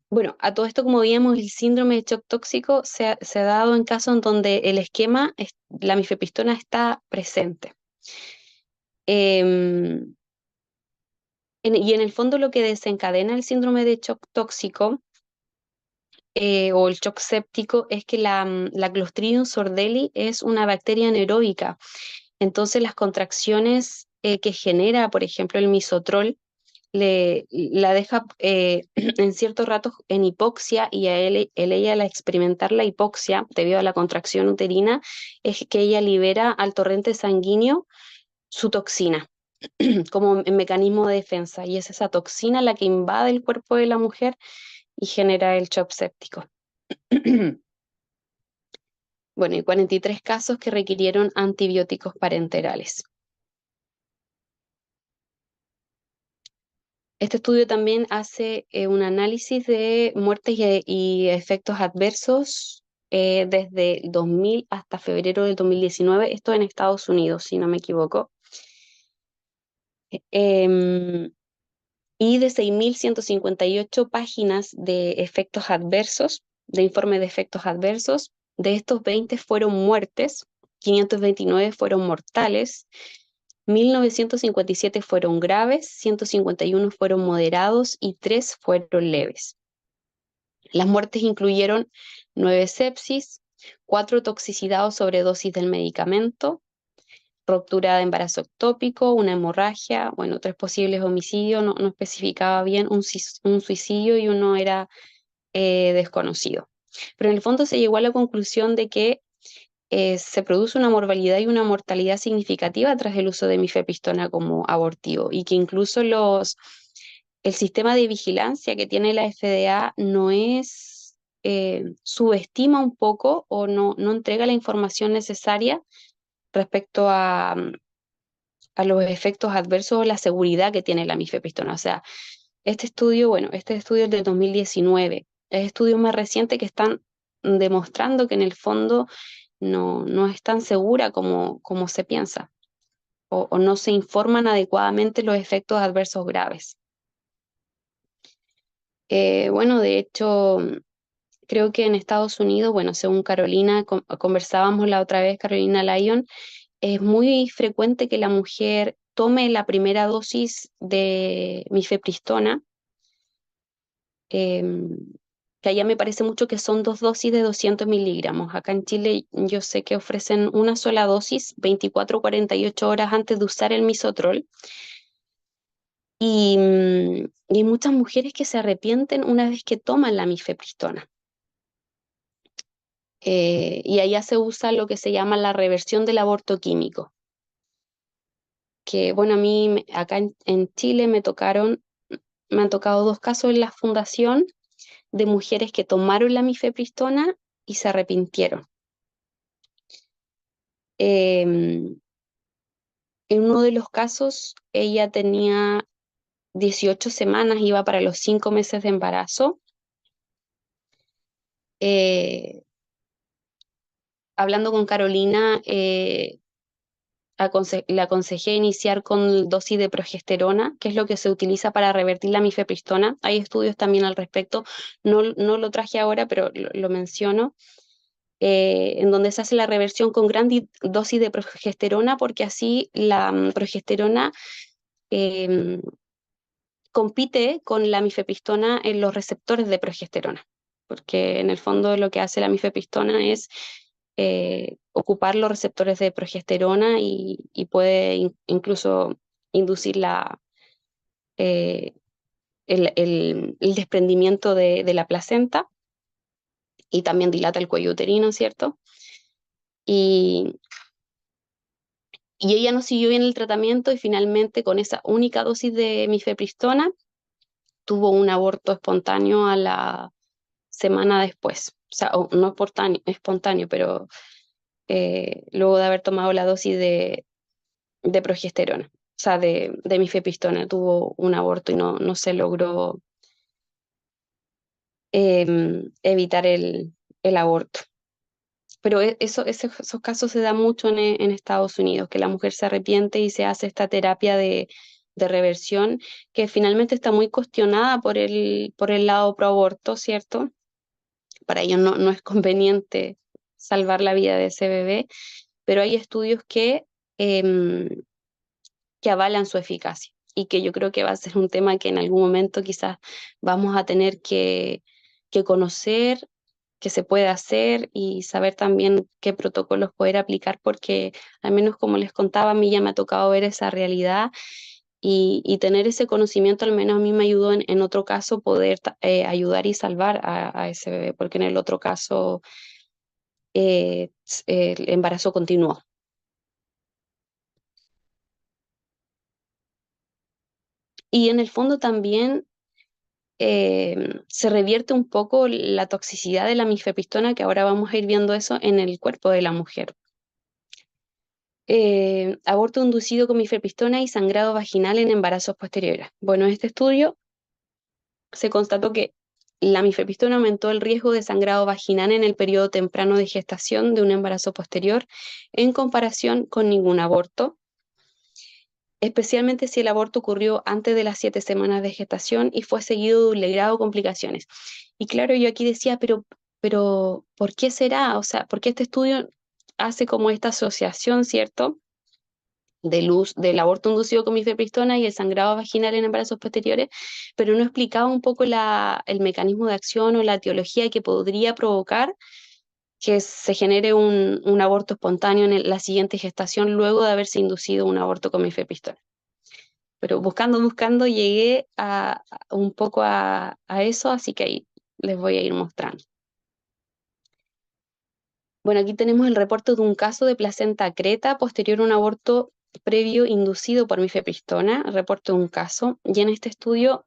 Speaker 2: Bueno, a todo esto, como veíamos, el síndrome de shock tóxico se ha dado en casos en donde el esquema, la mifepristona está presente. Em, y en el fondo lo que desencadena el síndrome de shock tóxico o el shock séptico es que la Clostridium sordelli es una bacteria anaeróbica. Entonces las contracciones que genera, por ejemplo, el misoprostol, la deja en ciertos ratos en hipoxia y ella al experimentar la hipoxia debido a la contracción uterina es que ella libera al torrente sanguíneo su toxina como mecanismo de defensa, y es esa toxina la que invade el cuerpo de la mujer y genera el shock séptico. Bueno, y 43 casos que requirieron antibióticos parenterales. Este estudio también hace un análisis de muertes y efectos adversos desde el 2000 hasta febrero del 2019, esto en Estados Unidos, si no me equivoco. Em, y de 6.158 páginas de efectos adversos, de informe de efectos adversos, de estos 20 fueron muertes, 529 fueron mortales, 1.957 fueron graves, 151 fueron moderados y 3 fueron leves. Las muertes incluyeron 9 sepsis, 4 toxicidad o sobredosis del medicamento, ruptura de embarazo ectópico, una hemorragia, bueno, 3 posibles homicidios, no especificaba bien, un suicidio y uno era desconocido. Pero en el fondo se llegó a la conclusión de que se produce una morbilidad y una mortalidad significativa tras el uso de mifepristona como abortivo, y que incluso el sistema de vigilancia que tiene la FDA no es, subestima un poco o no entrega la información necesaria respecto a los efectos adversos o la seguridad que tiene la mifepristona. O sea, este estudio, bueno, este estudio es de 2019, es estudios más recientes que están demostrando que en el fondo no es tan segura como se piensa, o no se informan adecuadamente los efectos adversos graves. Bueno, de hecho, creo que en Estados Unidos, bueno, según Carolina, conversábamos la otra vez, Carolina Lyon, es muy frecuente que la mujer tome la primera dosis de mifepristona, que allá me parece mucho que son 2 dosis de 200 miligramos. Acá en Chile yo sé que ofrecen una sola dosis 24 o 48 horas antes de usar el misotrol. Y hay muchas mujeres que se arrepienten una vez que toman la mifepristona. Y allá se usa lo que se llama la reversión del aborto químico. Que bueno, a mí acá en Chile me han tocado 2 casos en la fundación de mujeres que tomaron la mifepristona y se arrepintieron. En uno de los casos, ella tenía 18 semanas, iba para los 5 meses de embarazo. Hablando con Carolina, le aconsejé iniciar con dosis de progesterona, que es lo que se utiliza para revertir la mifepristona. Hay estudios también al respecto, no lo traje ahora, pero lo menciono, en donde se hace la reversión con gran dosis de progesterona, porque así la progesterona eh, compite con la mifepristona en los receptores de progesterona, porque en el fondo lo que hace la mifepristona es ocupar los receptores de progesterona y puede incluso inducir eh, el desprendimiento de la placenta, y también dilata el cuello uterino, ¿cierto? Y, y ella no siguió bien el tratamiento y finalmente con esa única dosis de mifepristona tuvo un aborto espontáneo a la semana después. O sea, no espontáneo, pero luego de haber tomado la dosis de progesterona, o sea, de mifepristona, tuvo un aborto y no se logró evitar el aborto. Pero esos casos se dan mucho en Estados Unidos, que la mujer se arrepiente y se hace esta terapia de reversión, que finalmente está muy cuestionada por el lado pro aborto, ¿cierto? Para ellos no es conveniente salvar la vida de ese bebé, pero hay estudios em, que avalan su eficacia, y que yo creo que va a ser un tema que en algún momento quizás vamos a tener que conocer, que se puede hacer, y saber también qué protocolos poder aplicar, porque al menos como les contaba, a mí ya me ha tocado ver esa realidad, y tener ese conocimiento al menos a mí me ayudó en otro caso poder ayudar y salvar a ese bebé, porque en el otro caso el embarazo continuó. Y en el fondo también se revierte un poco la toxicidad de la mifepristona, que ahora vamos a ir viendo eso en el cuerpo de la mujer. Aborto inducido con mifepristona y sangrado vaginal en embarazos posteriores. Bueno, en este estudio se constató que la mifepristona aumentó el riesgo de sangrado vaginal en el periodo temprano de gestación de un embarazo posterior en comparación con ningún aborto, especialmente si el aborto ocurrió antes de las 7 semanas de gestación y fue seguido de un grado de complicaciones. Y claro, yo aquí decía, pero, ¿por qué será? O sea, ¿por qué este estudio hace como esta asociación, ¿cierto? Del aborto inducido con mifepristona y el sangrado vaginal en embarazos posteriores, pero no explicaba un poco el mecanismo de acción o la etiología que podría provocar que se genere un aborto espontáneo en la siguiente gestación luego de haberse inducido un aborto con mifepristona. Pero buscando llegué un poco a eso, así que ahí les voy a ir mostrando. Bueno, aquí tenemos el reporte de un caso de placenta creta posterior a un aborto previo inducido por mifepristona, reporte de un caso, y en este estudio,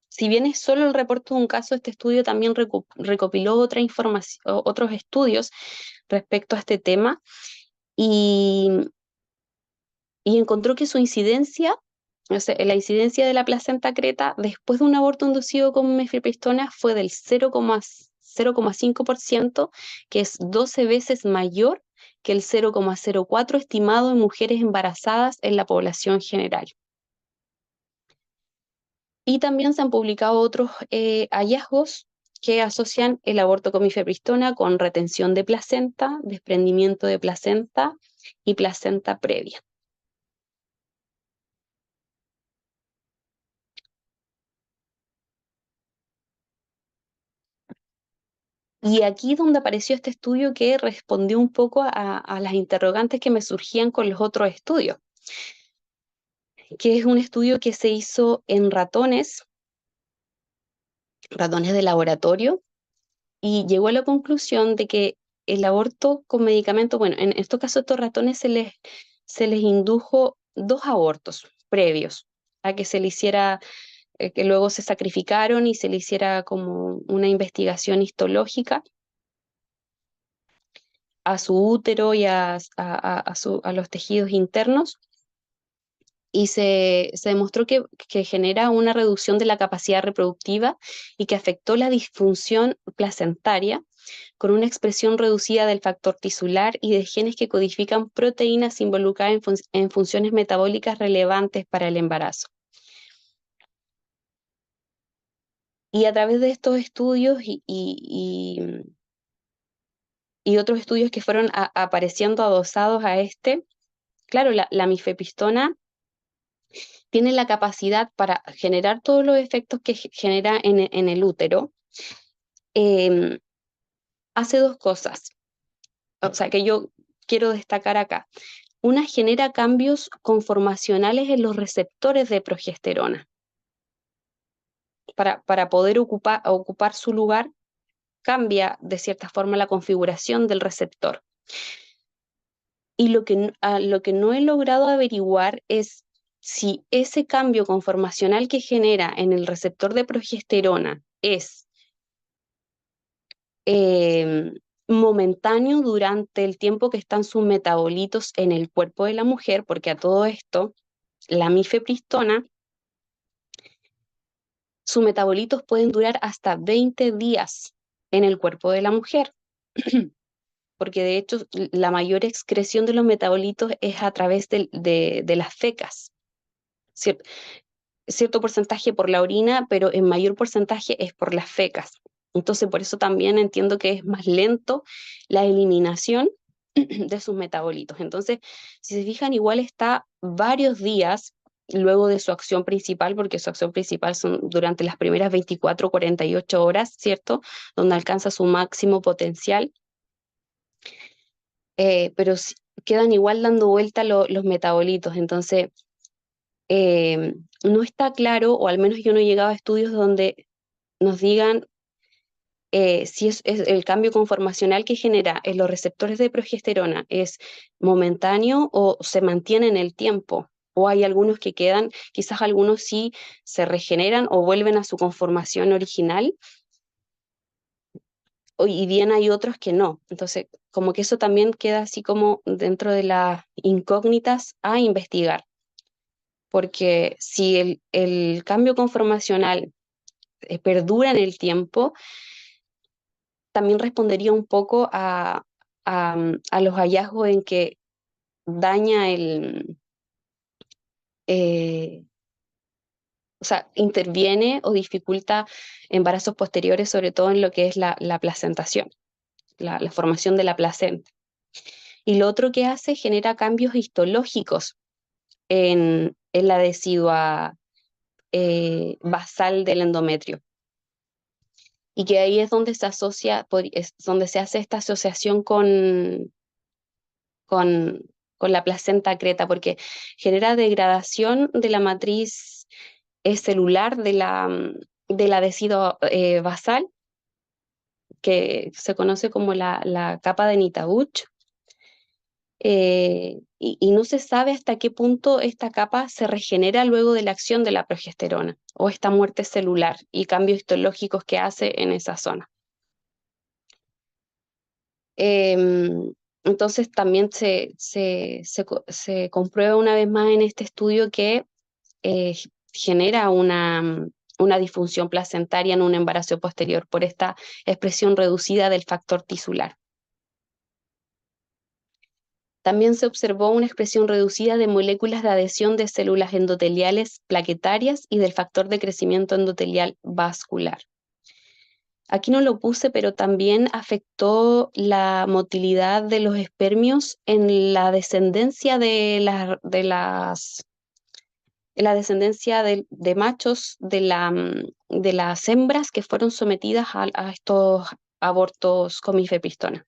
Speaker 2: si bien es solo el reporte de un caso, este estudio también recopiló otra información, otros estudios respecto a este tema y, y encontró que su incidencia, o sea, la incidencia de la placenta creta después de un aborto inducido con mifepristona fue del 0,5%, que es 12 veces mayor que el 0,04 estimado en mujeres embarazadas en la población general. Y también se han publicado otros hallazgos que asocian el aborto con mifepristona con retención de placenta, desprendimiento de placenta y placenta previa. Y aquí donde apareció este estudio que respondió un poco a las interrogantes que me surgían con los otros estudios, que es un estudio que se hizo en ratones de laboratorio, y llegó a la conclusión de que el aborto con medicamento, bueno, en estos casos a estos ratones se les indujo 2 abortos previos a que se le hiciera, que luego se sacrificaron y se le hiciera como una investigación histológica a su útero y a los tejidos internos, y se demostró que genera una reducción de la capacidad reproductiva y que afectó la disfunción placentaria con una expresión reducida del factor tisular y de genes que codifican proteínas involucradas en funciones metabólicas relevantes para el embarazo. Y a través de estos estudios y otros estudios que fueron apareciendo adosados a este, claro, la mifepristona tiene la capacidad para generar todos los efectos que genera en el útero. Hace 2 cosas, o sea, que yo quiero destacar acá. Una, genera cambios conformacionales en los receptores de progesterona. Para poder ocupar su lugar, cambia de cierta forma la configuración del receptor. Y lo que no he logrado averiguar es si ese cambio conformacional que genera en el receptor de progesterona es momentáneo durante el tiempo que están sus metabolitos en el cuerpo de la mujer, porque a todo esto, la mifepristona, sus metabolitos pueden durar hasta 20 días en el cuerpo de la mujer, porque de hecho la mayor excreción de los metabolitos es a través de las fecas. Cierto porcentaje por la orina, pero en mayor porcentaje es por las fecas. Entonces, por eso también entiendo que es más lento la eliminación de sus metabolitos. Entonces, si se fijan, igual está varios días luego de su acción principal, porque su acción principal son durante las primeras 24 48 horas, ¿cierto? Donde alcanza su máximo potencial. Pero quedan igual dando vuelta los metabolitos. Entonces, no está claro, o al menos yo no he llegado a estudios donde nos digan si es el cambio conformacional que genera en los receptores de progesterona es momentáneo o se mantiene en el tiempo. o hay algunos que quedan, quizás algunos sí se regeneran o vuelven a su conformación original, y bien hay otros que no. Entonces, como que eso también queda así como dentro de las incógnitas a investigar, porque si el cambio conformacional perdura en el tiempo, también respondería un poco a los hallazgos en que daña eh, o sea, interviene o dificulta embarazos posteriores, sobre todo en lo que es la placentación, la formación de la placenta. Y lo otro que hace, genera cambios histológicos en la decidua basal del endometrio. Y que ahí es donde se asocia, es donde se hace esta asociación con, con la placenta creta, porque genera degradación de la matriz celular de la decidua basal, que se conoce como la capa de Nitabuch, y no se sabe hasta qué punto esta capa se regenera luego de la acción de la progesterona o esta muerte celular y cambios histológicos que hace en esa zona. Entonces también se comprueba una vez más en este estudio que eh, genera una disfunción placentaria en un embarazo posterior por esta expresión reducida del factor tisular. También se observó una expresión reducida de moléculas de adhesión de células endoteliales plaquetarias y del factor de crecimiento endotelial vascular. Aquí no lo puse, pero también afectó la motilidad de los espermios en la descendencia en la descendencia de machos de las hembras que fueron sometidas a estos abortos con mifepristona.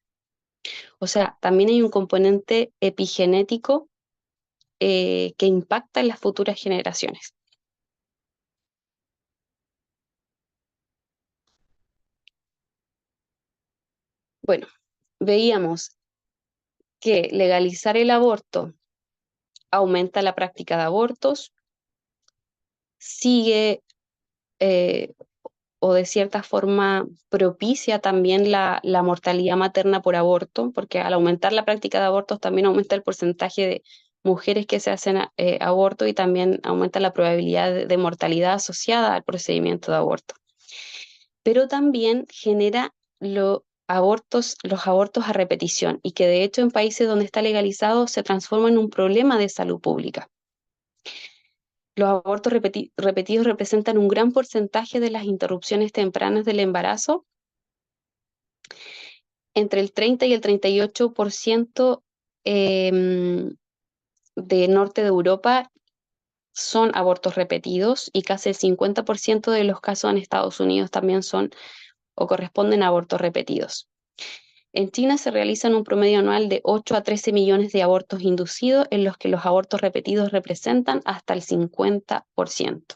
Speaker 2: O sea, también hay un componente epigenético que impacta en las futuras generaciones. Bueno, veíamos que legalizar el aborto aumenta la práctica de abortos, sigue eh, o de cierta forma propicia también la mortalidad materna por aborto, porque al aumentar la práctica de abortos también aumenta el porcentaje de mujeres que se hacen aborto y también aumenta la probabilidad de mortalidad asociada al procedimiento de aborto. Pero también genera los abortos a repetición y que de hecho en países donde está legalizado se transforma en un problema de salud pública. Los abortos repetidos representan un gran porcentaje de las interrupciones tempranas del embarazo. Entre el 30 y el 38% de norte de Europa son abortos repetidos y casi el 50% de los casos en Estados Unidos también son o corresponden a abortos repetidos. En China se realizan un promedio anual de 8 a 13 millones de abortos inducidos, en los que los abortos repetidos representan hasta el 50%.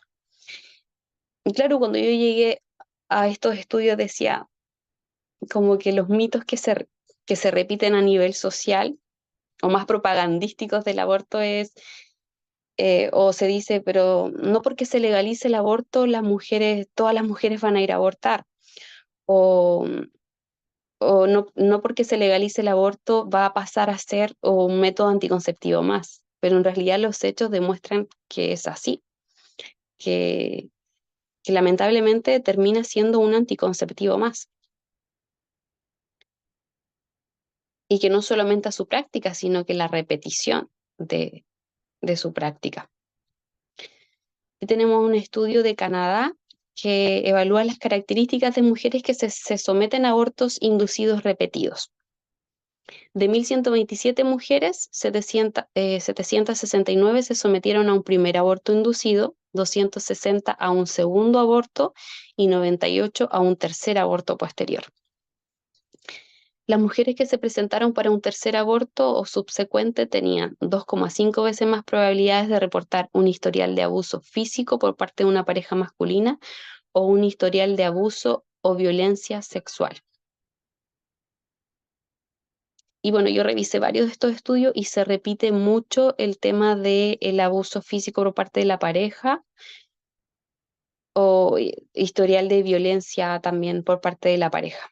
Speaker 2: Y claro, cuando yo llegué a estos estudios decía como que los mitos que se repiten a nivel social o más propagandísticos del aborto es, o se dice, pero no porque se legalice el aborto, todas las mujeres van a ir a abortar. O, o no porque se legalice el aborto va a pasar a ser un método anticonceptivo más. Pero en realidad los hechos demuestran que es así, que, que lamentablemente termina siendo un anticonceptivo más. Y que no solamente a su práctica, sino que la repetición de su práctica. Aquí tenemos un estudio de Canadá que evalúa las características de mujeres que se someten a abortos inducidos repetidos. De 1.127 mujeres, 769 se sometieron a un primer aborto inducido, 260 a un segundo aborto y 98 a un tercer aborto posterior. Las mujeres que se presentaron para un tercer aborto o subsecuente tenían 2,5 veces más probabilidades de reportar un historial de abuso físico por parte de una pareja masculina o un historial de abuso o violencia sexual. Y bueno, yo revisé varios de estos estudios y se repite mucho el tema del abuso físico por parte de la pareja o historial de violencia también por parte de la pareja.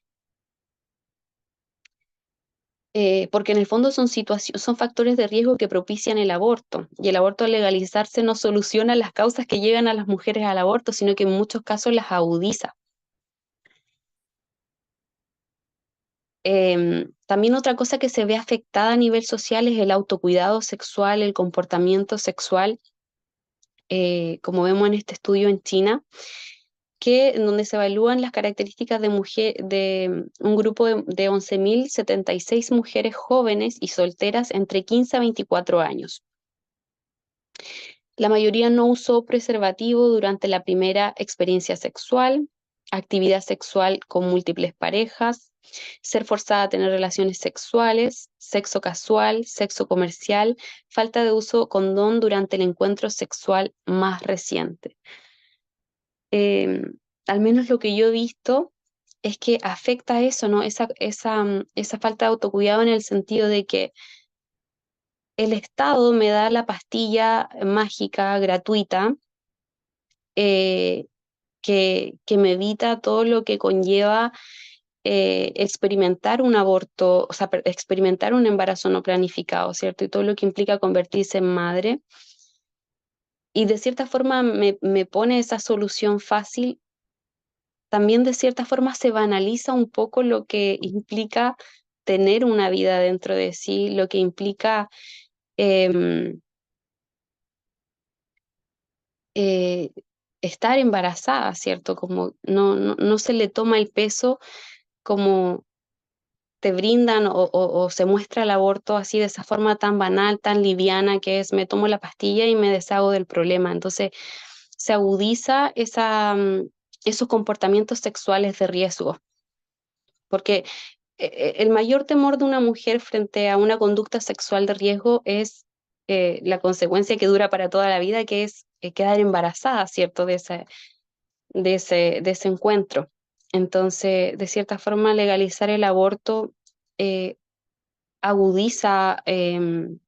Speaker 2: Porque en el fondo son factores de riesgo que propician el aborto, y el aborto al legalizarse no soluciona las causas que llegan a las mujeres al aborto, sino que en muchos casos las agudiza. También otra cosa que se ve afectada a nivel social es el autocuidado sexual, el comportamiento sexual, como vemos en este estudio en China, en donde se evalúan las características de un grupo de 11.076 mujeres jóvenes y solteras entre 15 a 24 años. La mayoría no usó preservativo durante la primera experiencia sexual, actividad sexual con múltiples parejas, ser forzada a tener relaciones sexuales, sexo casual, sexo comercial, falta de uso de condón durante el encuentro sexual más reciente. Al menos lo que yo he visto es que afecta eso, ¿no? Esa falta de autocuidado en el sentido de que el Estado me da la pastilla mágica gratuita, eh, que me evita todo lo que conlleva experimentar un aborto, o sea, experimentar un embarazo no planificado, ¿cierto? Y todo lo que implica convertirse en madre. Y de cierta forma me pone esa solución fácil. También de cierta forma se banaliza un poco lo que implica tener una vida dentro de sí, lo que implica em, eh, estar embarazada, ¿cierto? Como no se le toma el peso como te brindan o se muestra el aborto así de esa forma tan banal, tan liviana que es me tomo la pastilla y me deshago del problema. Entonces se agudiza esos comportamientos sexuales de riesgo, porque el mayor temor de una mujer frente a una conducta sexual de riesgo es la consecuencia que dura para toda la vida, que es quedar embarazada, ¿cierto? De ese encuentro. Entonces, de cierta forma, legalizar el aborto eh, agudiza el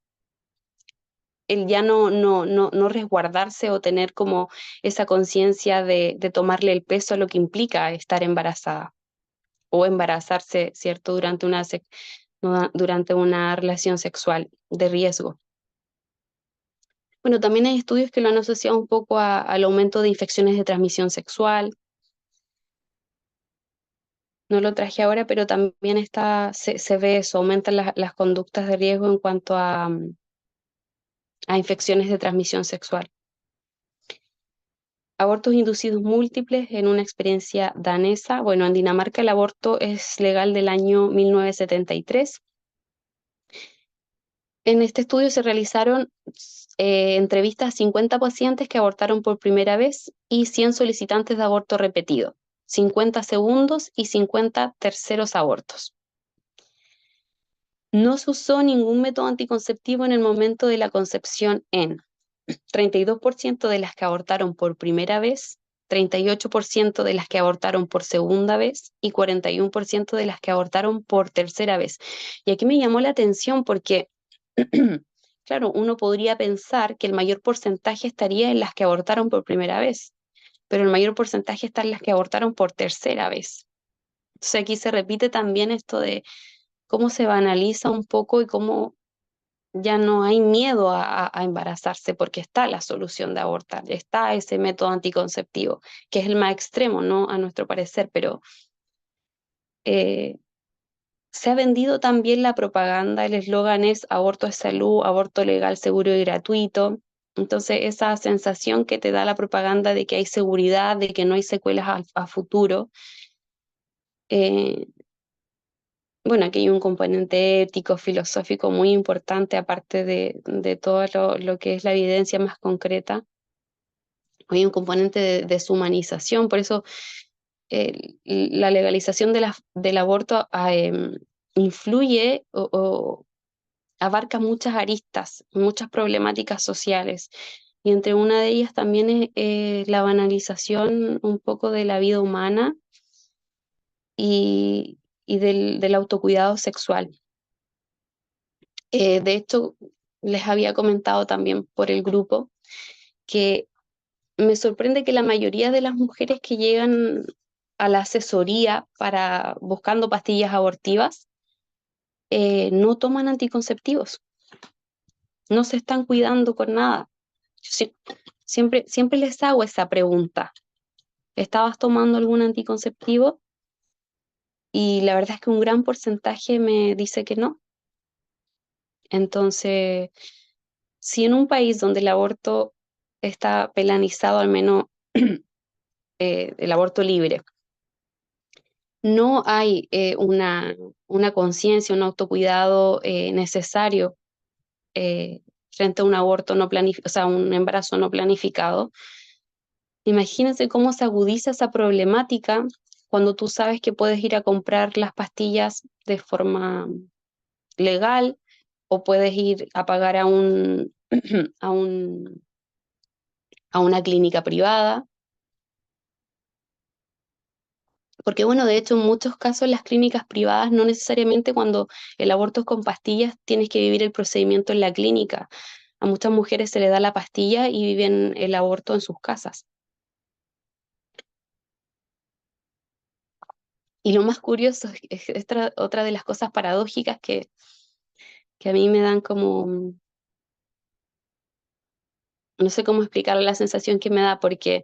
Speaker 2: ya no resguardarse o tener como esa conciencia de tomarle el peso a lo que implica estar embarazada o embarazarse, ¿cierto? Durante una relación sexual de riesgo. Bueno, también hay estudios que lo han asociado un poco al aumento de infecciones de transmisión sexual. No lo traje ahora, pero también se ve eso, aumentan las conductas de riesgo en cuanto a infecciones de transmisión sexual. Abortos inducidos múltiples en una experiencia danesa. Bueno, en Dinamarca el aborto es legal del año 1973. En este estudio se realizaron entrevistas a 50 pacientes que abortaron por primera vez y 100 solicitantes de aborto repetido, 50 segundos y 50 terceros abortos. No se usó ningún método anticonceptivo en el momento de la concepción en 32% de las que abortaron por primera vez, 38% de las que abortaron por segunda vez y 41% de las que abortaron por tercera vez. Y aquí me llamó la atención porque, claro, uno podría pensar que el mayor porcentaje estaría en las que abortaron por primera vez, pero el mayor porcentaje está en las que abortaron por tercera vez. Entonces aquí se repite también esto de cómo se banaliza un poco y cómo ya no hay miedo a embarazarse porque está la solución de abortar, está ese método anticonceptivo, que es el más extremo, ¿no? A nuestro parecer, pero eh, se ha vendido también la propaganda, el eslogan es aborto es salud, aborto legal, seguro y gratuito. Entonces, esa sensación que te da la propaganda de que hay seguridad, de que no hay secuelas a futuro, eh, bueno, aquí hay un componente ético, filosófico muy importante, aparte de todo lo que es la evidencia más concreta. Hay un componente de deshumanización, por eso la legalización del aborto influye o abarca muchas aristas, muchas problemáticas sociales. Y entre una de ellas también es la banalización un poco de la vida humana y del autocuidado sexual. De hecho, les había comentado también por el grupo que me sorprende que la mayoría de las mujeres que llegan a la asesoría para buscando pastillas abortivas no toman anticonceptivos, no se están cuidando con nada. Siempre les hago esa pregunta. ¿Estabas tomando algún anticonceptivo? Y la verdad es que un gran porcentaje me dice que no. Entonces, si en un país donde el aborto está penalizado, al menos el aborto libre, no hay una conciencia, un autocuidado necesario frente a un aborto no planificado, o sea, un embarazo no planificado, imagínense cómo se agudiza esa problemática cuando tú sabes que puedes ir a comprar las pastillas de forma legal o puedes ir a pagar a un, a una clínica privada. Porque bueno, de hecho en muchos casos las clínicas privadas no necesariamente cuando el aborto es con pastillas tienes que vivir el procedimiento en la clínica. A muchas mujeres se les da la pastilla y viven el aborto en sus casas. Y lo más curioso es otra de las cosas paradójicas que a mí me dan como, no sé cómo explicar la sensación que me da, porque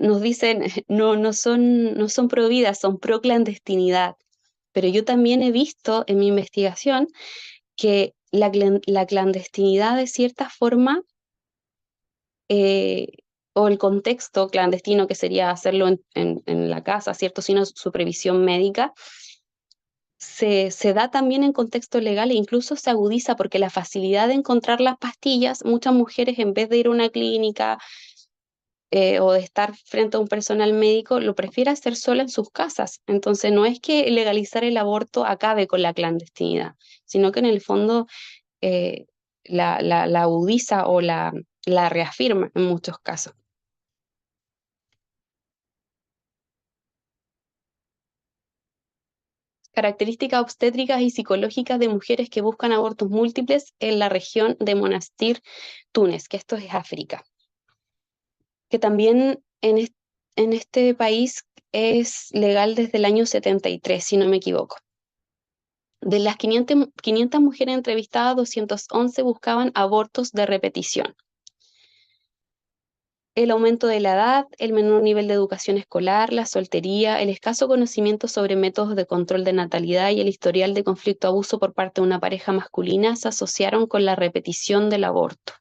Speaker 2: nos dicen, no son pro vida, son pro clandestinidad. Pero yo también he visto en mi investigación que la clandestinidad de cierta forma, eh, o el contexto clandestino que sería hacerlo en la casa, ¿cierto? Sin supervisión médica, se da también en contexto legal e incluso se agudiza porque la facilidad de encontrar las pastillas, muchas mujeres en vez de ir a una clínica o de estar frente a un personal médico, lo prefiere hacer sola en sus casas. Entonces no es que legalizar el aborto acabe con la clandestinidad, sino que en el fondo eh, la agudiza o la reafirma en muchos casos. Características obstétricas y psicológicas de mujeres que buscan abortos múltiples en la región de Monastir, Túnez, que esto es África, que también en este país es legal desde el año 73, si no me equivoco. De las 500 mujeres entrevistadas, 211 buscaban abortos de repetición. El aumento de la edad, el menor nivel de educación escolar, la soltería, el escaso conocimiento sobre métodos de control de natalidad y el historial de conflicto-abuso por parte de una pareja masculina se asociaron con la repetición del aborto.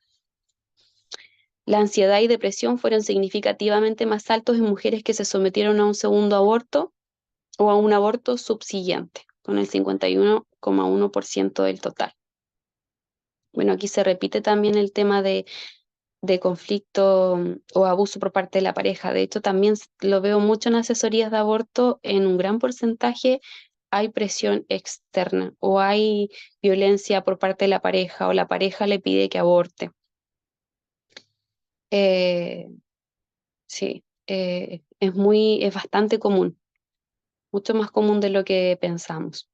Speaker 2: La ansiedad y depresión fueron significativamente más altos en mujeres que se sometieron a un segundo aborto o a un aborto subsiguiente, con el 51,1% del total. Bueno, aquí se repite también el tema de conflicto o abuso por parte de la pareja. De hecho, también lo veo mucho en asesorías de aborto, en un gran porcentaje hay presión externa o hay violencia por parte de la pareja o la pareja le pide que aborte. Sí, es bastante común, mucho más común de lo que pensamos.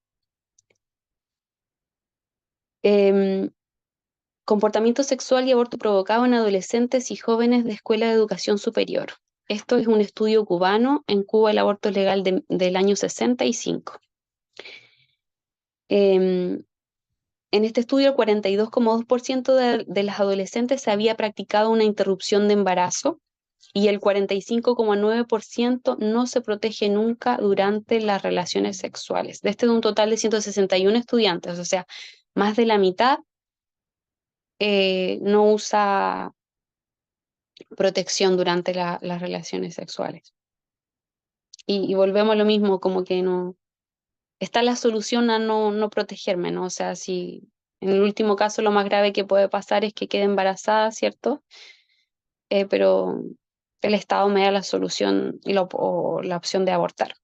Speaker 2: Em, Comportamiento sexual y aborto provocado en adolescentes y jóvenes de escuela de educación superior. Esto es un estudio cubano. En Cuba el aborto es legal del año 65. En este estudio, el 42,2% de las adolescentes se había practicado una interrupción de embarazo y el 45,9% no se protege nunca durante las relaciones sexuales. De un total de 161 estudiantes, o sea, más de la mitad no usa protección durante las relaciones sexuales. Y volvemos a lo mismo, como que no está la solución a no protegerme, ¿no? O sea, si en el último caso lo más grave que puede pasar es que quede embarazada, ¿cierto? Pero el Estado me da la solución o la opción de abortar.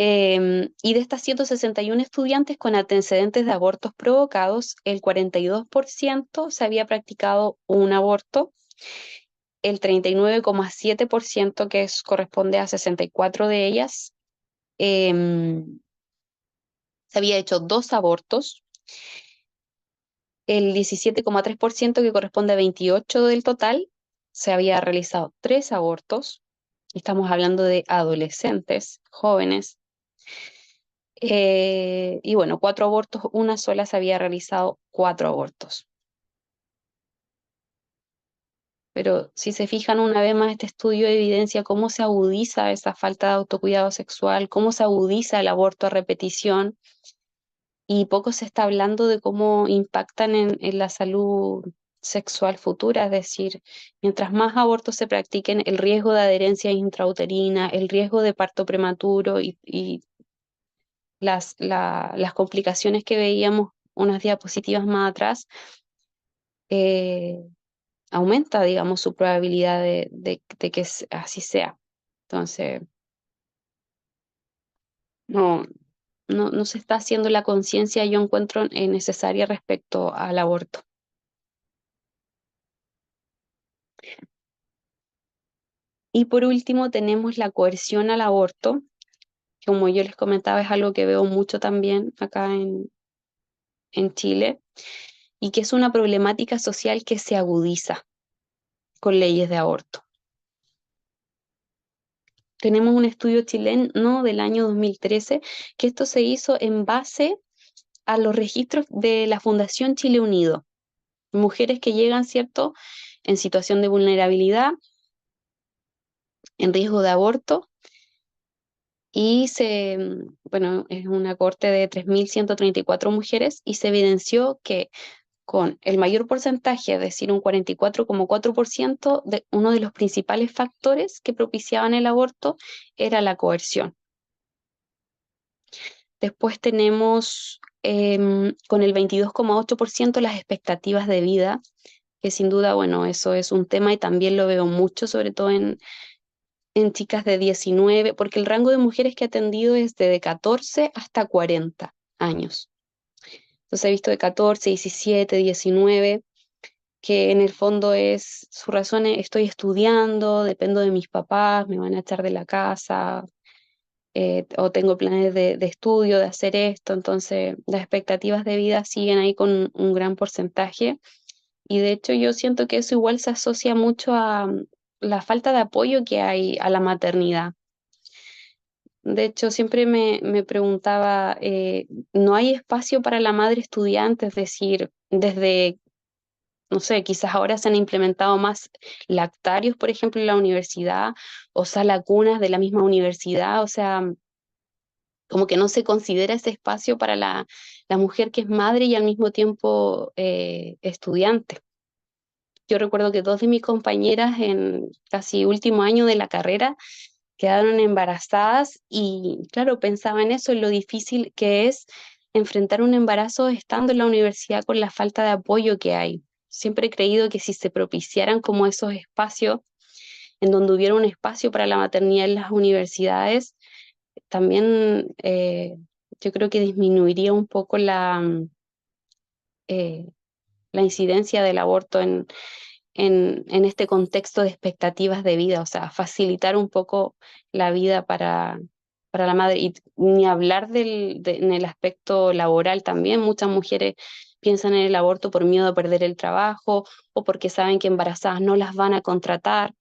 Speaker 2: Y de estas 161 estudiantes con antecedentes de abortos provocados, el 42% se había practicado un aborto, el 39,7%, corresponde a 64 de ellas, se había hecho 2 abortos, el 17,3% que corresponde a 28 del total, se había realizado 3 abortos, estamos hablando de adolescentes, jóvenes, y bueno, 4 abortos, una sola se había realizado 4 abortos. Pero si se fijan una vez más, este estudio evidencia cómo se agudiza esa falta de autocuidado sexual, cómo se agudiza el aborto a repetición, y poco se está hablando de cómo impactan en la salud sexual futura, es decir, mientras más abortos se practiquen, el riesgo de adherencia intrauterina, el riesgo de parto prematuro y las complicaciones que veíamos unas diapositivas más atrás, eh, aumenta, digamos, su probabilidad de que así sea. Entonces, no, no se está haciendo la conciencia, yo encuentro, necesaria respecto al aborto. Y por último tenemos la coerción al aborto, que como yo les comentaba es algo que veo mucho también acá en Chile, y que es una problemática social que se agudiza con leyes de aborto. Tenemos un estudio chileno del año 2013, que esto se hizo en base a los registros de la Fundación Chile Unido. Mujeres que llegan, ¿cierto?, en situación de vulnerabilidad, en riesgo de aborto, y bueno, es una cohorte de 3.134 mujeres, y se evidenció que con el mayor porcentaje, es decir, un 44,4%, de uno de los principales factores que propiciaban el aborto era la coerción. Después tenemos con el 22,8% las expectativas de vida, que sin duda, bueno, eso es un tema y también lo veo mucho, sobre todo en chicas de 19, porque el rango de mujeres que he atendido es de 14 hasta 40 años. Entonces he visto de 14, 17, 19, que en el fondo es, su razón es, estoy estudiando, dependo de mis papás, me van a echar de la casa, o tengo planes de estudio, de hacer esto, entonces las expectativas de vida siguen ahí con un gran porcentaje, y de hecho yo siento que eso igual se asocia mucho a la falta de apoyo que hay a la maternidad. De hecho, siempre me preguntaba, ¿no hay espacio para la madre estudiante? Es decir, desde, no sé, quizás ahora se han implementado más lactarios, por ejemplo, en la universidad, o sala cunas de la misma universidad, o sea, como que no se considera ese espacio para la mujer que es madre y al mismo tiempo estudiante. Yo recuerdo que 2 de mis compañeras en casi último año de la carrera quedaron embarazadas y claro, pensaba en eso, en lo difícil que es enfrentar un embarazo estando en la universidad con la falta de apoyo que hay. Siempre he creído que si se propiciaran como esos espacios, en donde hubiera un espacio para la maternidad en las universidades, también yo creo que disminuiría un poco eh, la incidencia del aborto en este contexto de expectativas de vida, o sea, facilitar un poco la vida para la madre. Y ni hablar en el aspecto laboral también, muchas mujeres piensan en el aborto por miedo a perder el trabajo o porque saben que embarazadas no las van a contratar.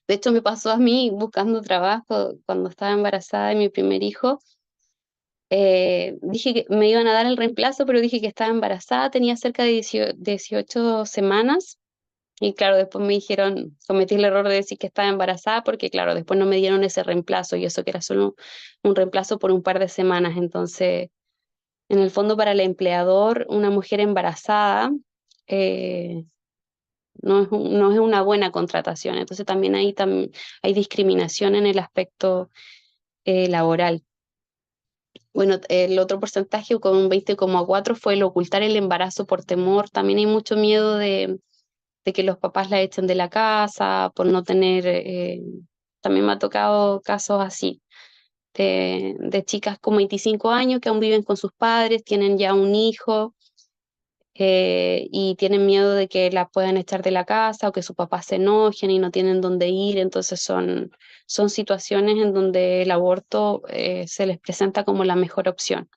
Speaker 2: De hecho, me pasó a mí buscando trabajo cuando estaba embarazada de mi primer hijo. Dije que me iban a dar el reemplazo, pero dije que estaba embarazada, tenía cerca de 18 semanas. Y claro, después me dijeron, cometí el error de decir que estaba embarazada porque claro, después no me dieron ese reemplazo y eso que era solo un reemplazo por un par de semanas. Entonces, en el fondo para el empleador, una mujer embarazada eh, no es una buena contratación. Entonces también hay discriminación en el aspecto laboral. Bueno, el otro porcentaje, con un 20,4, fue el ocultar el embarazo por temor. También hay mucho miedo de que los papás la echen de la casa, por no tener, también me ha tocado casos así, de chicas con 25 años que aún viven con sus padres, tienen ya un hijo, y tienen miedo de que la puedan echar de la casa o que sus papás se enojen y no tienen dónde ir. Entonces son situaciones en donde el aborto se les presenta como la mejor opción.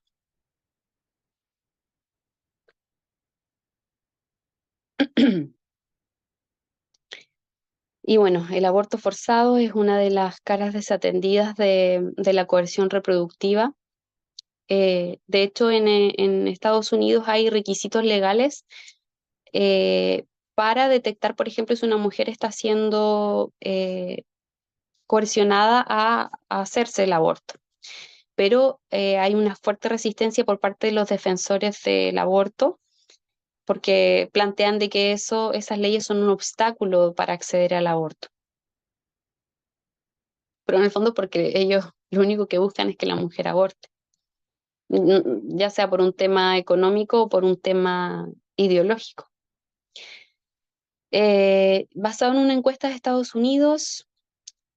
Speaker 2: Y bueno, el aborto forzado es una de las caras desatendidas de la coerción reproductiva. De hecho, en Estados Unidos hay requisitos legales eh, para detectar, por ejemplo, si una mujer está siendo coercionada a hacerse el aborto. Pero hay una fuerte resistencia por parte de los defensores del aborto, porque plantean de que esas leyes son un obstáculo para acceder al aborto. Pero en el fondo porque ellos lo único que buscan es que la mujer aborte, ya sea por un tema económico o por un tema ideológico. Basado en una encuesta de Estados Unidos,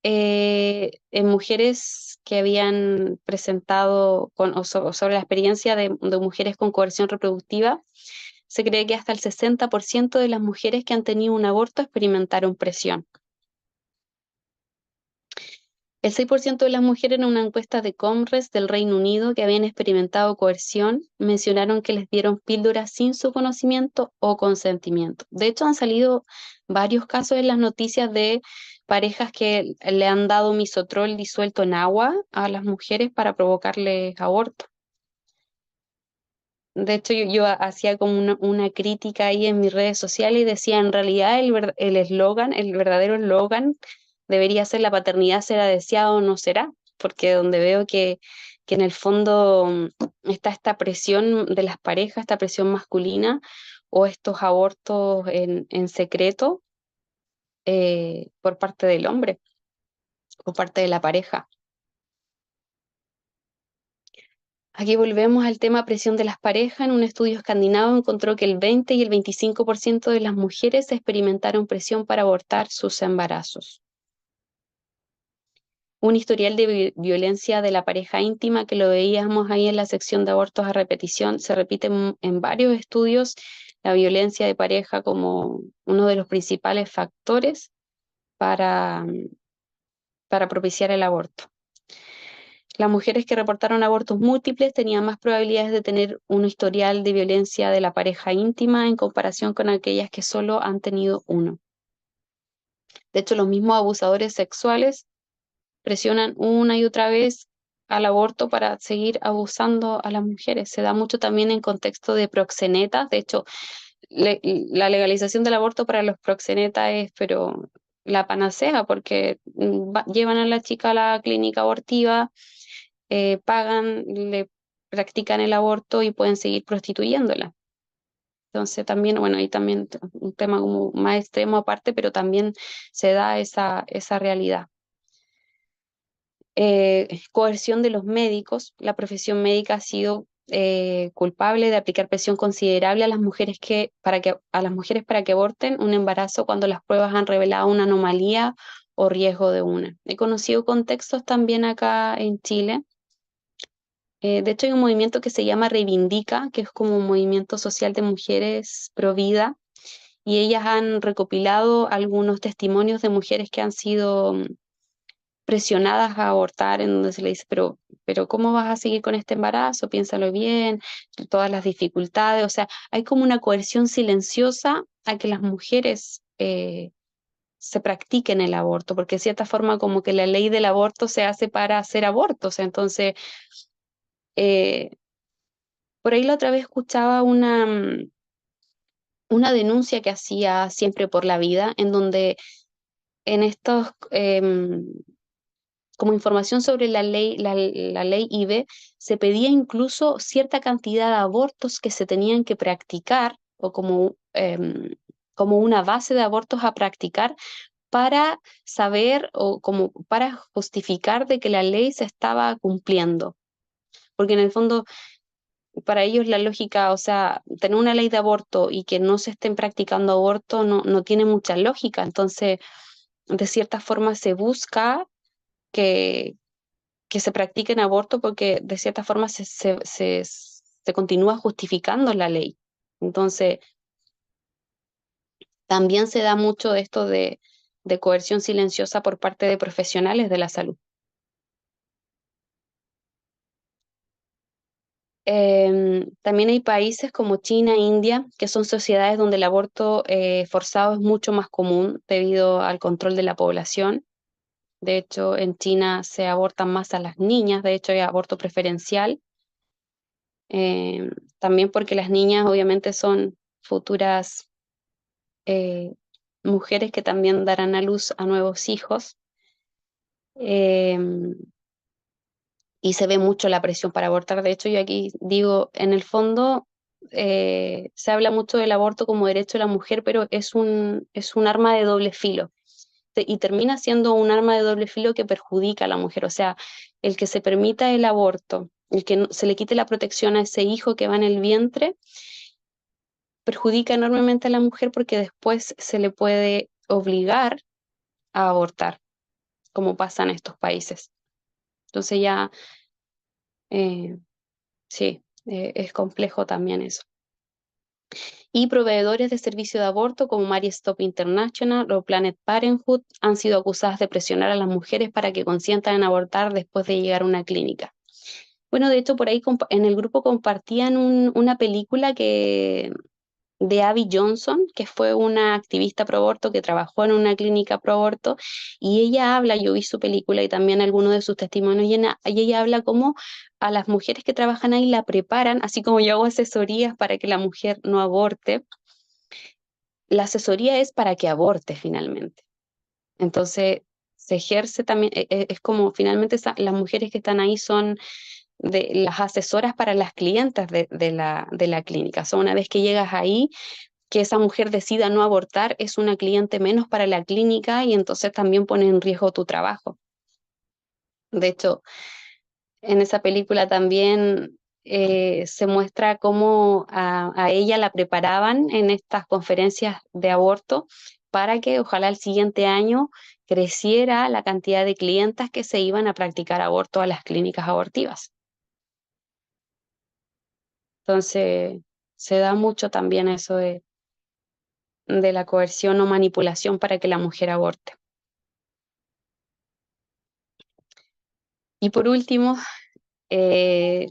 Speaker 2: en mujeres que habían presentado sobre la experiencia de mujeres con coerción reproductiva, se cree que hasta el 60% de las mujeres que han tenido un aborto experimentaron presión. El 6% de las mujeres en una encuesta de Comres del Reino Unido que habían experimentado coerción mencionaron que les dieron píldoras sin su conocimiento o consentimiento. De hecho, han salido varios casos en las noticias de parejas que le han dado misoprostol disuelto en agua a las mujeres para provocarles aborto. De hecho, yo hacía como una crítica ahí en mis redes sociales y decía, en realidad el eslogan, el verdadero eslogan debería ser la paternidad será deseada o no será, porque donde veo que en el fondo está esta presión de las parejas, esta presión masculina o estos abortos en secreto por parte del hombre, por parte de la pareja. Aquí volvemos al tema presión de las parejas. En un estudio escandinavo encontró que el 20 y el 25% de las mujeres experimentaron presión para abortar sus embarazos. Un historial de violencia de la pareja íntima que lo veíamos ahí en la sección de abortos a repetición, se repite en varios estudios la violencia de pareja como uno de los principales factores para propiciar el aborto. Las mujeres que reportaron abortos múltiples tenían más probabilidades de tener un historial de violencia de la pareja íntima en comparación con aquellas que solo han tenido uno. De hecho, los mismos abusadores sexuales presionan una y otra vez al aborto para seguir abusando a las mujeres. Se da mucho también en contexto de proxenetas. De hecho, la legalización del aborto para los proxenetas es, pero la panacea, porque llevan a la chica a la clínica abortiva, pagan, le practican el aborto y pueden seguir prostituyéndola. Entonces también, bueno, ahí también un tema como más extremo aparte, pero también se da esa realidad. Coerción de los médicos. La profesión médica ha sido culpable de aplicar presión considerable a las mujeres a las mujeres para que aborten un embarazo cuando las pruebas han revelado una anomalía o riesgo de una. He conocido contextos también acá en Chile. De hecho, hay un movimiento que se llama Reivindica, que es como un movimiento social de mujeres pro vida, y ellas han recopilado algunos testimonios de mujeres que han sido presionadas a abortar, en donde se le dice, pero ¿cómo vas a seguir con este embarazo? Piénsalo bien, todas las dificultades, o sea, hay como una coerción silenciosa a que las mujeres se practiquen el aborto, porque de cierta forma como que la ley del aborto se hace para hacer abortos, entonces, eh, por ahí la otra vez escuchaba una denuncia que hacía Siempre por la Vida, en donde en estos como información sobre la ley IVE, se pedía incluso cierta cantidad de abortos que se tenían que practicar o como una base de abortos a practicar para saber o como para justificar de que la ley se estaba cumpliendo. Porque en el fondo, para ellos la lógica, o sea, tener una ley de aborto y que no se estén practicando aborto no tiene mucha lógica. Entonces, de cierta forma se busca que, que se practiquen aborto porque de cierta forma se continúa justificando la ley. Entonces, también se da mucho de esto de coerción silenciosa por parte de profesionales de la salud. También hay países como China, India, que son sociedades donde el aborto forzado es mucho más común debido al control de la población. De hecho, en China se abortan más a las niñas, de hecho hay aborto preferencial. Eh, También porque las niñas obviamente son futuras eh, mujeres que también darán a luz a nuevos hijos. Em, y se ve mucho la presión para abortar. De hecho, yo aquí digo, en el fondo se habla mucho del aborto como derecho de la mujer, pero es un arma de doble filo. Y termina siendo un arma de doble filo que perjudica a la mujer. O sea, el que se permita el aborto, el que se le quite la protección a ese hijo que va en el vientre, perjudica enormemente a la mujer porque después se le puede obligar a abortar, como pasa en estos países. Entonces ya, eh, sí, es complejo también eso. Y proveedores de servicio de aborto como Mary Stop International o Planet Parenthood han sido acusadas de presionar a las mujeres para que consientan en abortar después de llegar a una clínica. Bueno, de hecho, por ahí en el grupo compartían una película de Abby Johnson, que fue una activista pro aborto que trabajó en una clínica pro aborto, y ella habla, yo vi su película y también algunos de sus testimonios, y ella habla cómo a las mujeres que trabajan ahí la preparan, así como yo hago asesorías para que la mujer no aborte, la asesoría es para que aborte finalmente. Entonces, se ejerce también, es como finalmente las mujeres que están ahí son de las asesoras para las clientas de la clínica. O sea, una vez que llegas ahí, que esa mujer decida no abortar, es una cliente menos para la clínica y entonces también pone en riesgo tu trabajo. De hecho, en esa película también se muestra cómo a ella la preparaban en estas conferencias de aborto para que ojalá el siguiente año creciera la cantidad de clientas que se iban a practicar aborto a las clínicas abortivas. Entonces, se da mucho también eso de la coerción o manipulación para que la mujer aborte. Y por último, eh,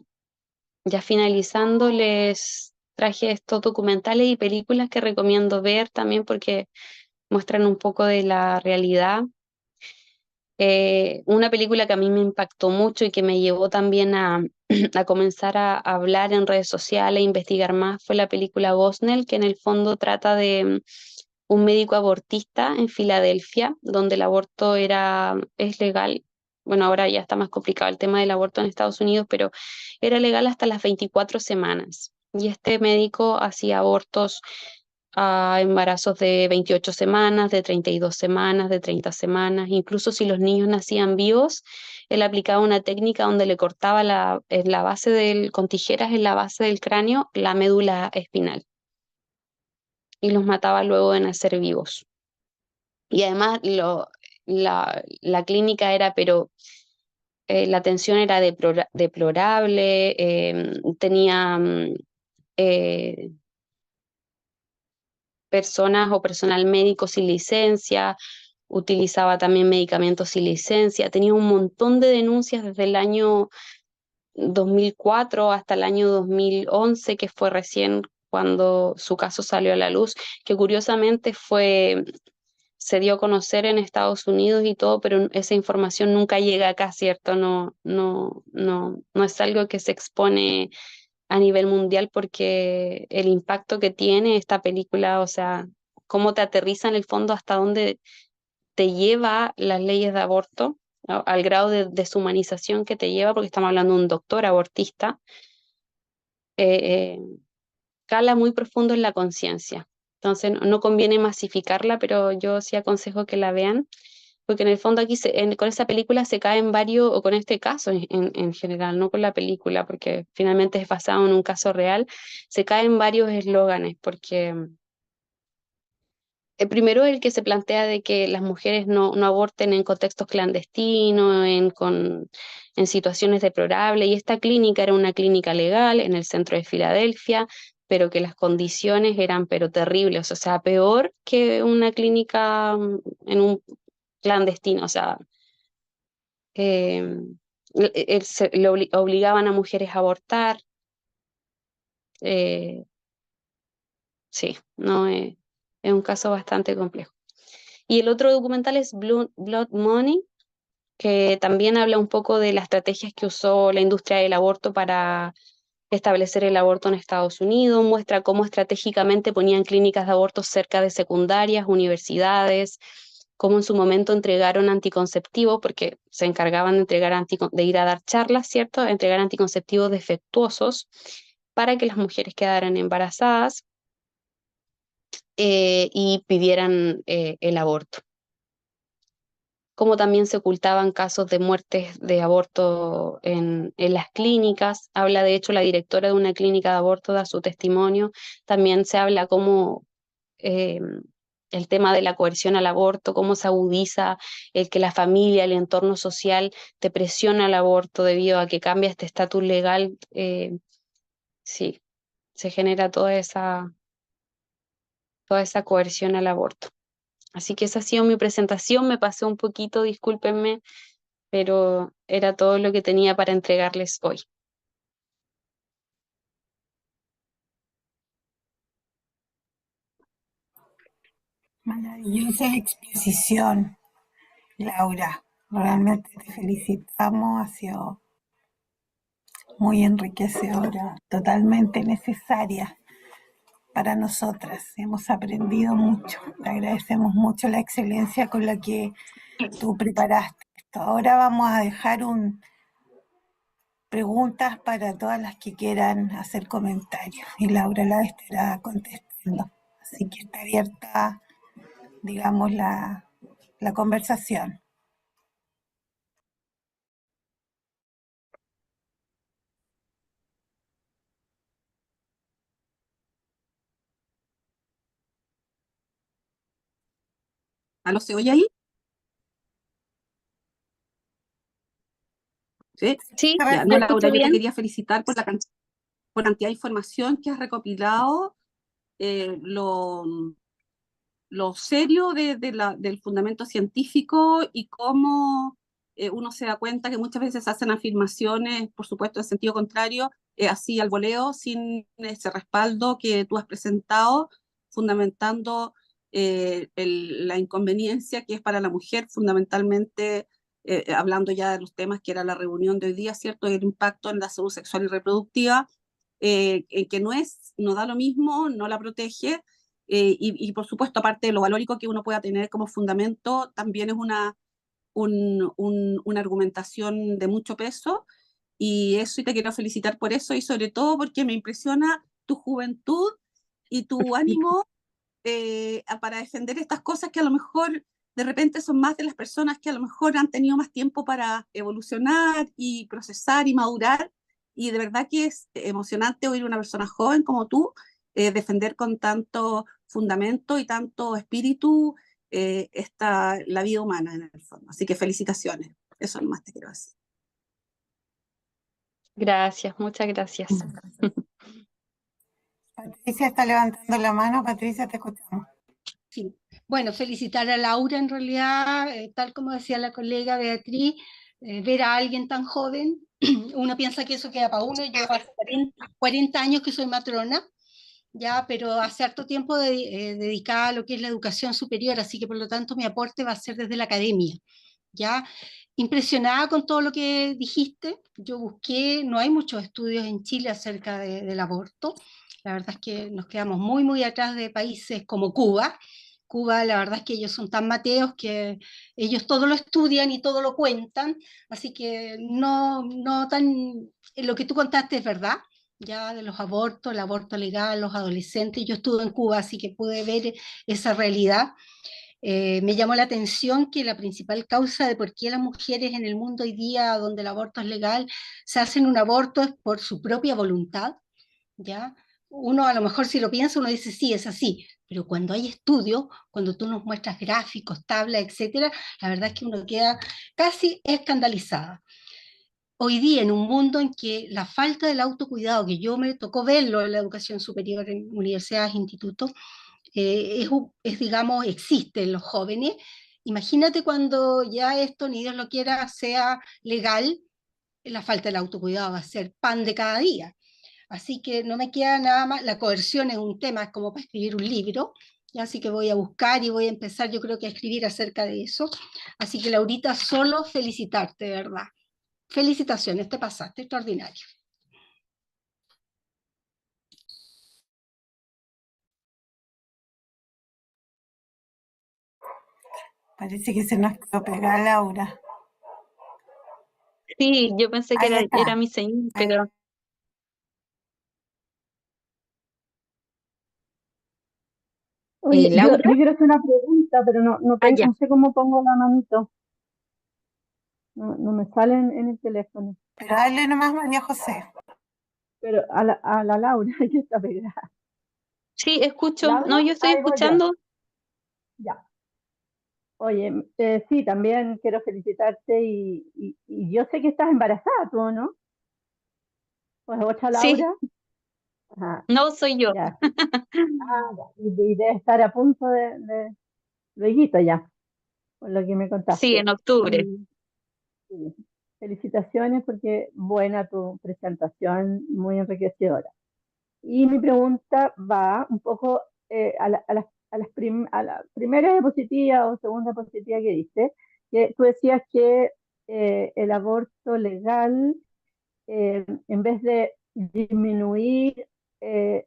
Speaker 2: ya finalizando, les traje estos documentales y películas que recomiendo ver también porque muestran un poco de la realidad. Una película que a mí me impactó mucho y que me llevó también a comenzar a hablar en redes sociales, a investigar más, fue la película Gosnell, que en el fondo trata de un médico abortista en Filadelfia, donde el aborto es legal. Bueno, ahora ya está más complicado el tema del aborto en Estados Unidos, pero era legal hasta las 24 semanas. Y este médico hacía abortos a embarazos de 28 semanas, de 32 semanas, de 30 semanas. Incluso si los niños nacían vivos, él aplicaba una técnica donde le cortaba en la base con tijeras en la base del cráneo la médula espinal y los mataba luego de nacer vivos. Y además la clínica era, pero la atención era deplorable, tenía eh, personas o personal médico sin licencia, utilizaba también medicamentos sin licencia, tenía un montón de denuncias desde el año 2004 hasta el año 2011, que fue recién cuando su caso salió a la luz, que curiosamente se dio a conocer en Estados Unidos y todo, pero esa información nunca llega acá, ¿cierto? No es algo que se expone a nivel mundial porque el impacto que tiene esta película, o sea, cómo te aterriza en el fondo hasta dónde te lleva las leyes de aborto, al grado de deshumanización que te lleva, porque estamos hablando de un doctor abortista, eh, cala muy profundo en la conciencia. Entonces no conviene masificarla, pero yo sí aconsejo que la vean, porque en el fondo aquí con esa película se caen varios, o con este caso en general, no con la película, porque finalmente es basado en un caso real, se caen varios eslóganes, porque el primero es el que se plantea de que las mujeres no aborten en contextos clandestinos, en situaciones deplorables, y esta clínica era una clínica legal en el centro de Filadelfia, pero que las condiciones eran pero terribles, o sea, peor que una clínica en un clandestino, o sea, obligaban a mujeres a abortar, eh, sí, no, es un caso bastante complejo. Y el otro documental es Blood Money, que también habla un poco de las estrategias que usó la industria del aborto para establecer el aborto en Estados Unidos, muestra cómo estratégicamente ponían clínicas de aborto cerca de secundarias, universidades, cómo en su momento entregaron anticonceptivos, porque se encargaban de de ir a dar charlas, ¿cierto? Entregar anticonceptivos defectuosos para que las mujeres quedaran embarazadas y pidieran el aborto. Como también se ocultaban casos de muertes de aborto en las clínicas. Habla, de hecho, la directora de una clínica de aborto, da su testimonio. También se habla cómo eh, el tema de la coerción al aborto, cómo se agudiza el que la familia, el entorno social te presiona al aborto debido a que cambia este estatus legal. Sí, se genera toda esa coerción al aborto. Así que esa ha sido mi presentación, me pasé un poquito, discúlpenme, pero era todo lo que tenía para entregarles hoy.
Speaker 1: Maravillosa exposición, Laura. Realmente te felicitamos, ha sido muy enriquecedora, totalmente necesaria para nosotras. Hemos aprendido mucho. Te agradecemos mucho la excelencia con la que tú preparaste esto. Ahora vamos a dejar preguntas para todas las que quieran hacer comentarios y Laura la estará contestando. Así que está abierta, digamos, la conversación.
Speaker 5: ¿Aló, se oye ahí? ¿Sí?
Speaker 2: Sí,
Speaker 5: Ya,
Speaker 2: ¿me
Speaker 5: no, Laura,
Speaker 2: escucho
Speaker 5: yo te
Speaker 2: bien?
Speaker 5: quería felicitar por por la cantidad de información que has recopilado, eh, lo, lo serio del fundamento científico y cómo uno se da cuenta que muchas veces hacen afirmaciones, por supuesto, en sentido contrario, así al voleo, sin ese respaldo que tú has presentado, fundamentando la inconveniencia que es para la mujer, fundamentalmente, hablando ya de los temas que era la reunión de hoy día, ¿cierto? El impacto en la salud sexual y reproductiva, en que no da lo mismo, no la protege, y por supuesto, aparte de lo valórico que uno pueda tener como fundamento, también es una argumentación de mucho peso, y eso, y te quiero felicitar por eso, y sobre todo porque me impresiona tu juventud y tu ánimo para defender estas cosas que a lo mejor de repente son más de las personas que a lo mejor han tenido más tiempo para evolucionar y procesar y madurar. Y de verdad que es emocionante oír a una persona joven como tú defender con tanto fundamento y tanto espíritu la vida humana en el fondo. Así que felicitaciones. Eso nomás te quiero decir.
Speaker 2: Gracias, muchas gracias.
Speaker 1: Patricia está levantando la mano. Patricia, te escuchamos.
Speaker 6: Sí. Bueno, felicitar a Laura en realidad, tal como decía la colega Beatriz, ver a alguien tan joven, uno piensa que eso queda para uno. Yo hace 40 años que soy matrona, ya, pero hace harto tiempo dedicada a lo que es la educación superior, así que por lo tanto mi aporte va a ser desde la academia, ya. Impresionada con todo lo que dijiste. Yo busqué, no hay muchos estudios en Chile acerca del aborto. La verdad es que nos quedamos muy, muy atrás de países como Cuba. Cuba, la verdad es que ellos son tan mateos que ellos todo lo estudian y todo lo cuentan, así que no tan, lo que tú contaste es verdad, ya de los abortos, el aborto legal, los adolescentes. Yo estuve en Cuba, así que pude ver esa realidad. Me llamó la atención que la principal causa de por qué las mujeres en el mundo hoy día, donde el aborto es legal, se hacen un aborto es por su propia voluntad, ¿ya? Uno a lo mejor si lo piensa, uno dice, sí, es así, pero cuando hay estudios, cuando tú nos muestras gráficos, tablas, etcétera, la verdad es que uno queda casi escandalizada. hoy día en un mundo en que la falta del autocuidado, que yo me tocó verlo en la educación superior, en universidades, institutos, digamos, existe en los jóvenes. Imagínate cuando ya esto, ni Dios lo quiera, sea legal, la falta del autocuidado va a ser pan de cada día. Así que no me queda nada más, la coerción es un tema, es como para escribir un libro, y así que voy a buscar y voy a empezar, yo creo que a escribir acerca de eso. Así que Laurita, solo felicitarte, de verdad. Felicitaciones, te pasaste, extraordinario.
Speaker 1: Parece que se nos quedó pegada Laura.
Speaker 2: Sí, yo pensé que
Speaker 1: Ahí
Speaker 2: era
Speaker 1: está.
Speaker 2: mi señal,
Speaker 1: Ahí.
Speaker 2: pero
Speaker 7: Oye, yo
Speaker 2: Laura,
Speaker 7: quiero hacer una pregunta, pero
Speaker 2: allá.
Speaker 7: no sé cómo pongo la manito. No me sale en el teléfono.
Speaker 1: Pero dale nomás, María José.
Speaker 7: Pero a la Laura, que está pegada.
Speaker 2: Sí, escucho.
Speaker 7: ¿Laura?
Speaker 2: No, yo estoy
Speaker 7: Ahí voy yo.
Speaker 2: escuchando.
Speaker 7: Ya. Oye, sí, también quiero felicitarte y yo sé que estás embarazada, ¿tú no? Pues otra
Speaker 2: Sí,
Speaker 7: Laura. Ajá,
Speaker 2: no soy yo.
Speaker 7: ya. Ya. Y debe estar a punto de lueguito ya, por lo que me
Speaker 2: Sí,
Speaker 7: contaste.
Speaker 2: en octubre.
Speaker 7: Y sí, felicitaciones porque buena tu presentación, muy enriquecedora. Y mi pregunta va un poco a la primera diapositiva o segunda diapositiva que diste, que tú decías que el aborto legal, en vez de disminuir, eh,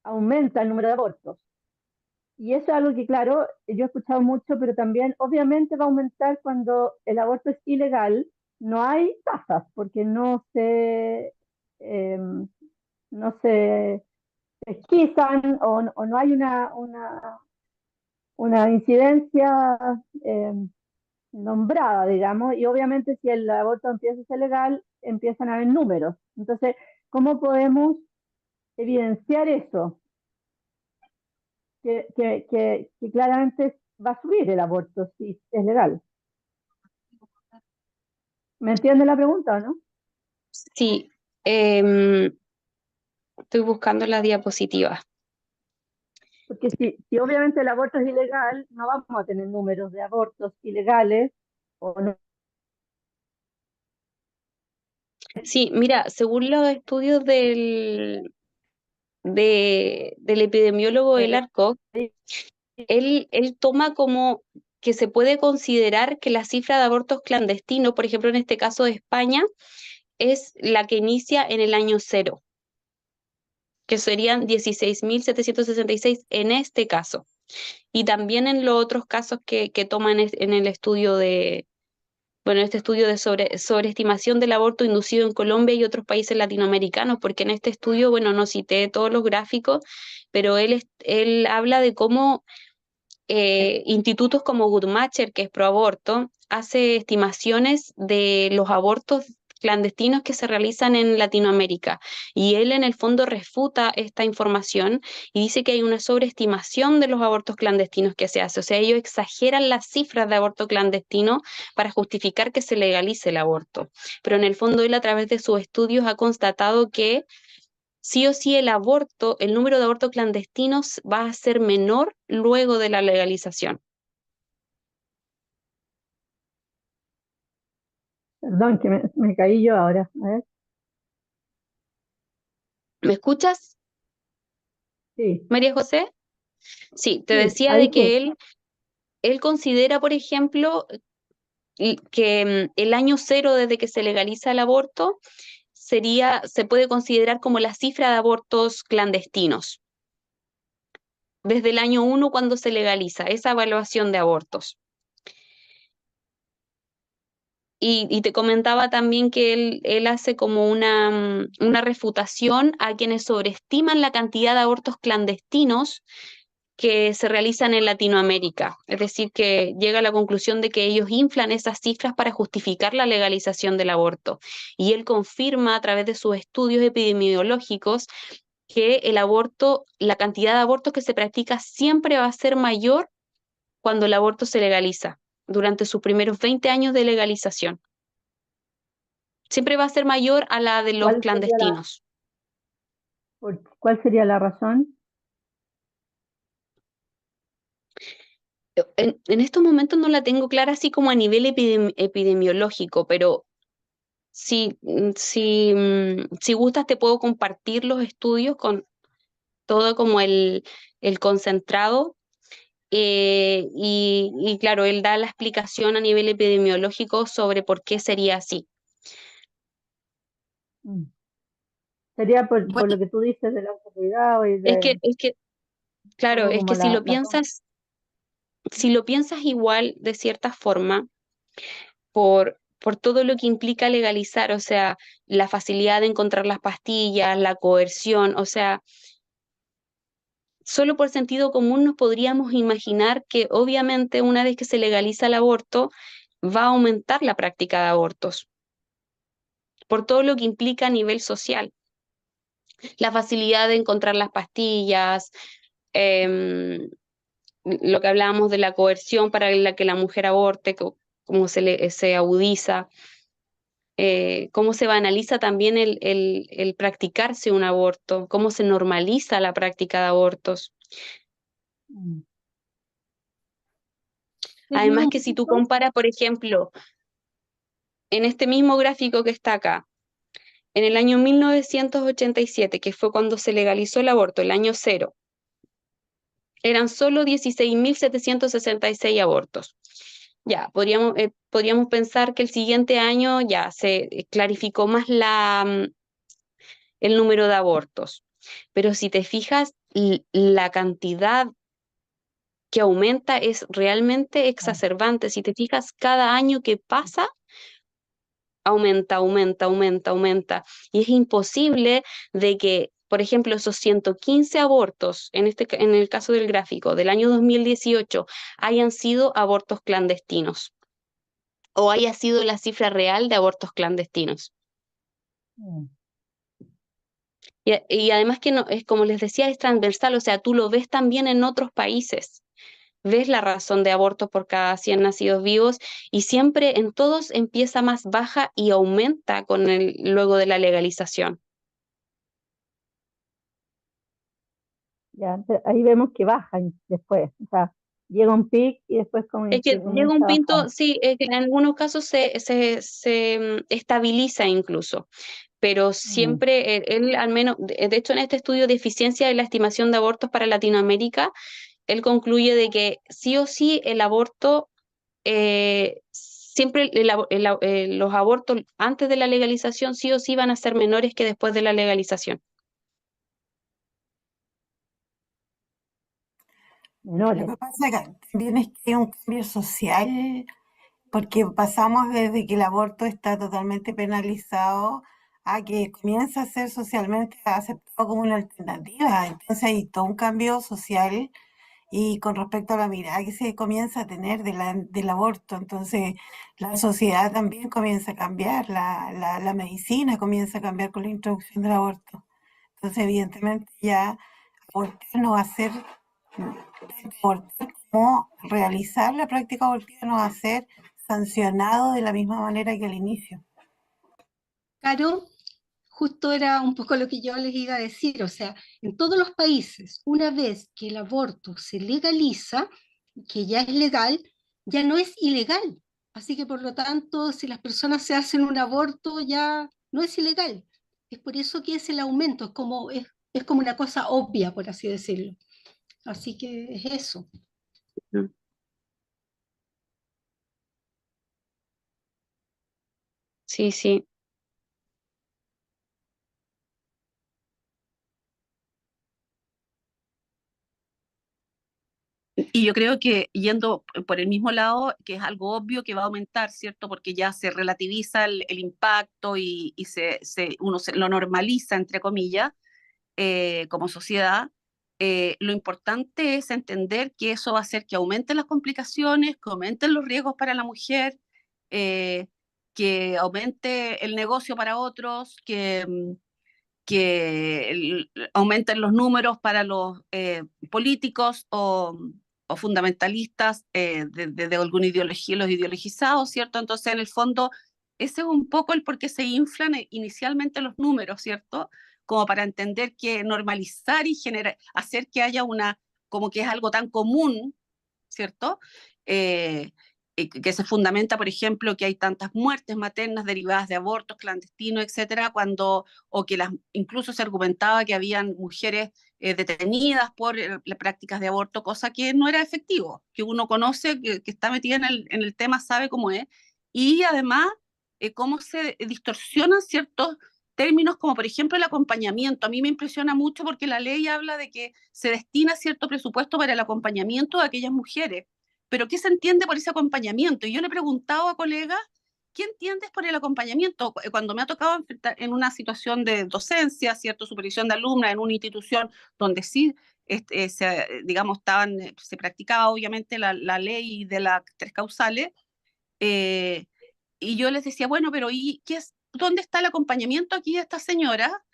Speaker 7: aumenta el número de abortos. Y eso es algo que, claro, yo he escuchado mucho, pero también obviamente va a aumentar cuando el aborto es ilegal. No hay tasas, porque eh, no se pesquisan o no hay una incidencia eh, nombrada, digamos, y obviamente si el aborto empieza a ser legal, empiezan a haber números. Entonces, ¿cómo podemos evidenciar eso? Que claramente va a subir el aborto si es legal. ¿Me entiende la pregunta o no?
Speaker 2: Sí, em, estoy buscando las diapositivas.
Speaker 7: Porque si obviamente el aborto es ilegal, no vamos a tener números de abortos ilegales o no.
Speaker 2: Sí, mira, según los estudios del epidemiólogo Elarco, él toma como que se puede considerar que la cifra de abortos clandestinos, por ejemplo, en este caso de España, es la que inicia en el año cero, que serían 16.766 en este caso. Y también en los otros casos que toman en el estudio este estudio de sobreestimación del aborto inducido en Colombia y otros países latinoamericanos, porque en este estudio, bueno, no cité todos los gráficos, pero él habla de cómo institutos como Guttmacher, que es pro aborto, hace estimaciones de los abortos clandestinos que se realizan en Latinoamérica. Y él en el fondo refuta esta información y dice que hay una sobreestimación de los abortos clandestinos que se hace. O sea, ellos exageran las cifras de aborto clandestino para justificar que se legalice el aborto. Pero en el fondo él a través de sus estudios ha constatado que sí o sí el aborto, el número de abortos clandestinos va a ser menor luego de la legalización.
Speaker 7: Perdón, que me caí yo ahora. A ver,
Speaker 2: ¿Me escuchas,
Speaker 7: sí,
Speaker 2: María José? Sí, te
Speaker 7: sí,
Speaker 2: decía de
Speaker 7: ahí sí.
Speaker 2: que él considera, por ejemplo, que el año cero desde que se legaliza el aborto se puede considerar como la cifra de abortos clandestinos, desde el año uno cuando se legaliza esa evaluación de abortos. Y te comentaba también que él hace como una refutación a quienes sobreestiman la cantidad de abortos clandestinos que se realizan en Latinoamérica. Es decir, que llega a la conclusión de que ellos inflan esas cifras para justificar la legalización del aborto. Y él confirma a través de sus estudios epidemiológicos que el aborto, la cantidad de abortos que se practica siempre va a ser mayor cuando el aborto se legaliza, durante sus primeros 20 años de legalización. Siempre va a ser mayor a la de los
Speaker 7: ¿Cuál sería
Speaker 2: clandestinos.
Speaker 7: ¿Cuál sería la razón?
Speaker 2: En estos momentos no la tengo clara así como a nivel epidemiológico, pero si gustas te puedo compartir los estudios con todo como el concentrado. Y claro, él da la explicación a nivel epidemiológico sobre por qué sería así.
Speaker 7: Mm. Sería por
Speaker 2: Bueno,
Speaker 7: lo que tú dices del autocuidado y
Speaker 2: es que, claro,
Speaker 7: poco
Speaker 2: es
Speaker 7: como
Speaker 2: que si lo piensas igual de cierta forma, por todo lo que implica legalizar, o sea, la facilidad de encontrar las pastillas, la coerción, o sea, solo por sentido común nos podríamos imaginar que obviamente una vez que se legaliza el aborto, va a aumentar la práctica de abortos, por todo lo que implica a nivel social. La facilidad de encontrar las pastillas, em, lo que hablábamos de la coerción para la que la mujer aborte, cómo se agudiza, cómo se banaliza también el practicarse un aborto, cómo se normaliza la práctica de abortos.
Speaker 7: Mm.
Speaker 2: Además
Speaker 7: Seguimos un
Speaker 2: que si tú
Speaker 7: poquito.
Speaker 2: comparas, por ejemplo, en este mismo gráfico que está acá, en el año 1987, que fue cuando se legalizó el aborto, el año cero, eran solo 16.766 abortos. Ya, podríamos pensar que el siguiente año ya se clarificó más el número de abortos. Pero si te fijas, la cantidad que aumenta es realmente exacerbante. Si te fijas, cada año que pasa, aumenta, aumenta, aumenta, aumenta. Y es imposible de que, por ejemplo, esos 115 abortos, en el caso del gráfico, del año 2018, hayan sido abortos clandestinos o haya sido la cifra real de abortos clandestinos.
Speaker 7: Mm.
Speaker 2: Y además que no, es como les decía, es transversal, o sea, tú lo ves también en otros países. Ves la razón de abortos por cada 100 nacidos vivos y siempre en todos empieza más baja y aumenta luego de la legalización.
Speaker 7: Ya, ahí vemos que bajan después, o sea, llega un pic y después
Speaker 2: Es que llega un
Speaker 7: comienza a bajar.
Speaker 2: punto, sí, es que en algunos casos se estabiliza incluso, pero
Speaker 7: Mm.
Speaker 2: siempre él al menos, de hecho en este estudio de eficiencia de la estimación de abortos para Latinoamérica, él concluye de que sí o sí el aborto, siempre los abortos antes de la legalización sí o sí van a ser menores que después de la legalización.
Speaker 1: Lo
Speaker 7: Menores.
Speaker 1: que pasa que también es que hay un cambio social, porque pasamos desde que el aborto está totalmente penalizado a que comienza a ser socialmente aceptado como una alternativa. Entonces hay todo un cambio social y con respecto a la mirada que se comienza a tener del aborto. Entonces la sociedad también comienza a cambiar, la medicina comienza a cambiar con la introducción del aborto. Entonces evidentemente ya abortar no va a ser abortar como realizar la práctica abortiva no va a ser sancionado de la misma manera que al inicio.
Speaker 6: Caro, justo era un poco lo que yo les iba a decir, o sea, en todos los países, una vez que el aborto se legaliza, que ya es legal, ya no es ilegal. Así que por lo tanto, si las personas se hacen un aborto, ya no es ilegal. Es por eso que es el aumento, es como una cosa obvia, por así decirlo. Así que es eso.
Speaker 2: ¿No? Sí, sí.
Speaker 5: Y yo creo que yendo por el mismo lado, que es algo obvio que va a aumentar, ¿cierto? Porque ya se relativiza el impacto y uno lo normaliza, entre comillas, como sociedad. Lo importante es entender que eso va a hacer que aumenten las complicaciones, que aumenten los riesgos para la mujer, eh, que aumente el negocio para otros, que aumenten los números para los políticos o fundamentalistas de alguna ideología, los ideologizados, ¿cierto? Entonces, en el fondo, ese es un poco el por qué se inflan inicialmente los números, ¿cierto? Como para entender que normalizar y hacer que haya como que es algo tan común, ¿cierto? Que se fundamenta, por ejemplo, que hay tantas muertes maternas derivadas de abortos clandestinos, etcétera, o que incluso se argumentaba que habían mujeres detenidas por las prácticas de aborto, cosa que no era efectivo, que uno conoce, que está metida en el tema, sabe cómo es, y además cómo se distorsionan ciertos términos como por ejemplo el acompañamiento. A mí me impresiona mucho porque la ley habla de que se destina cierto presupuesto para el acompañamiento de aquellas mujeres, pero ¿qué se entiende por ese acompañamiento? Y yo le he preguntado a colegas, ¿qué entiendes por el acompañamiento? Cuando me ha tocado enfrentar en una situación de docencia, cierto, supervisión de alumnas en una institución donde sí, digamos, se practicaba obviamente la ley de las tres causales, eh, y yo les decía, bueno, pero ¿y dónde está el acompañamiento aquí de esta señora?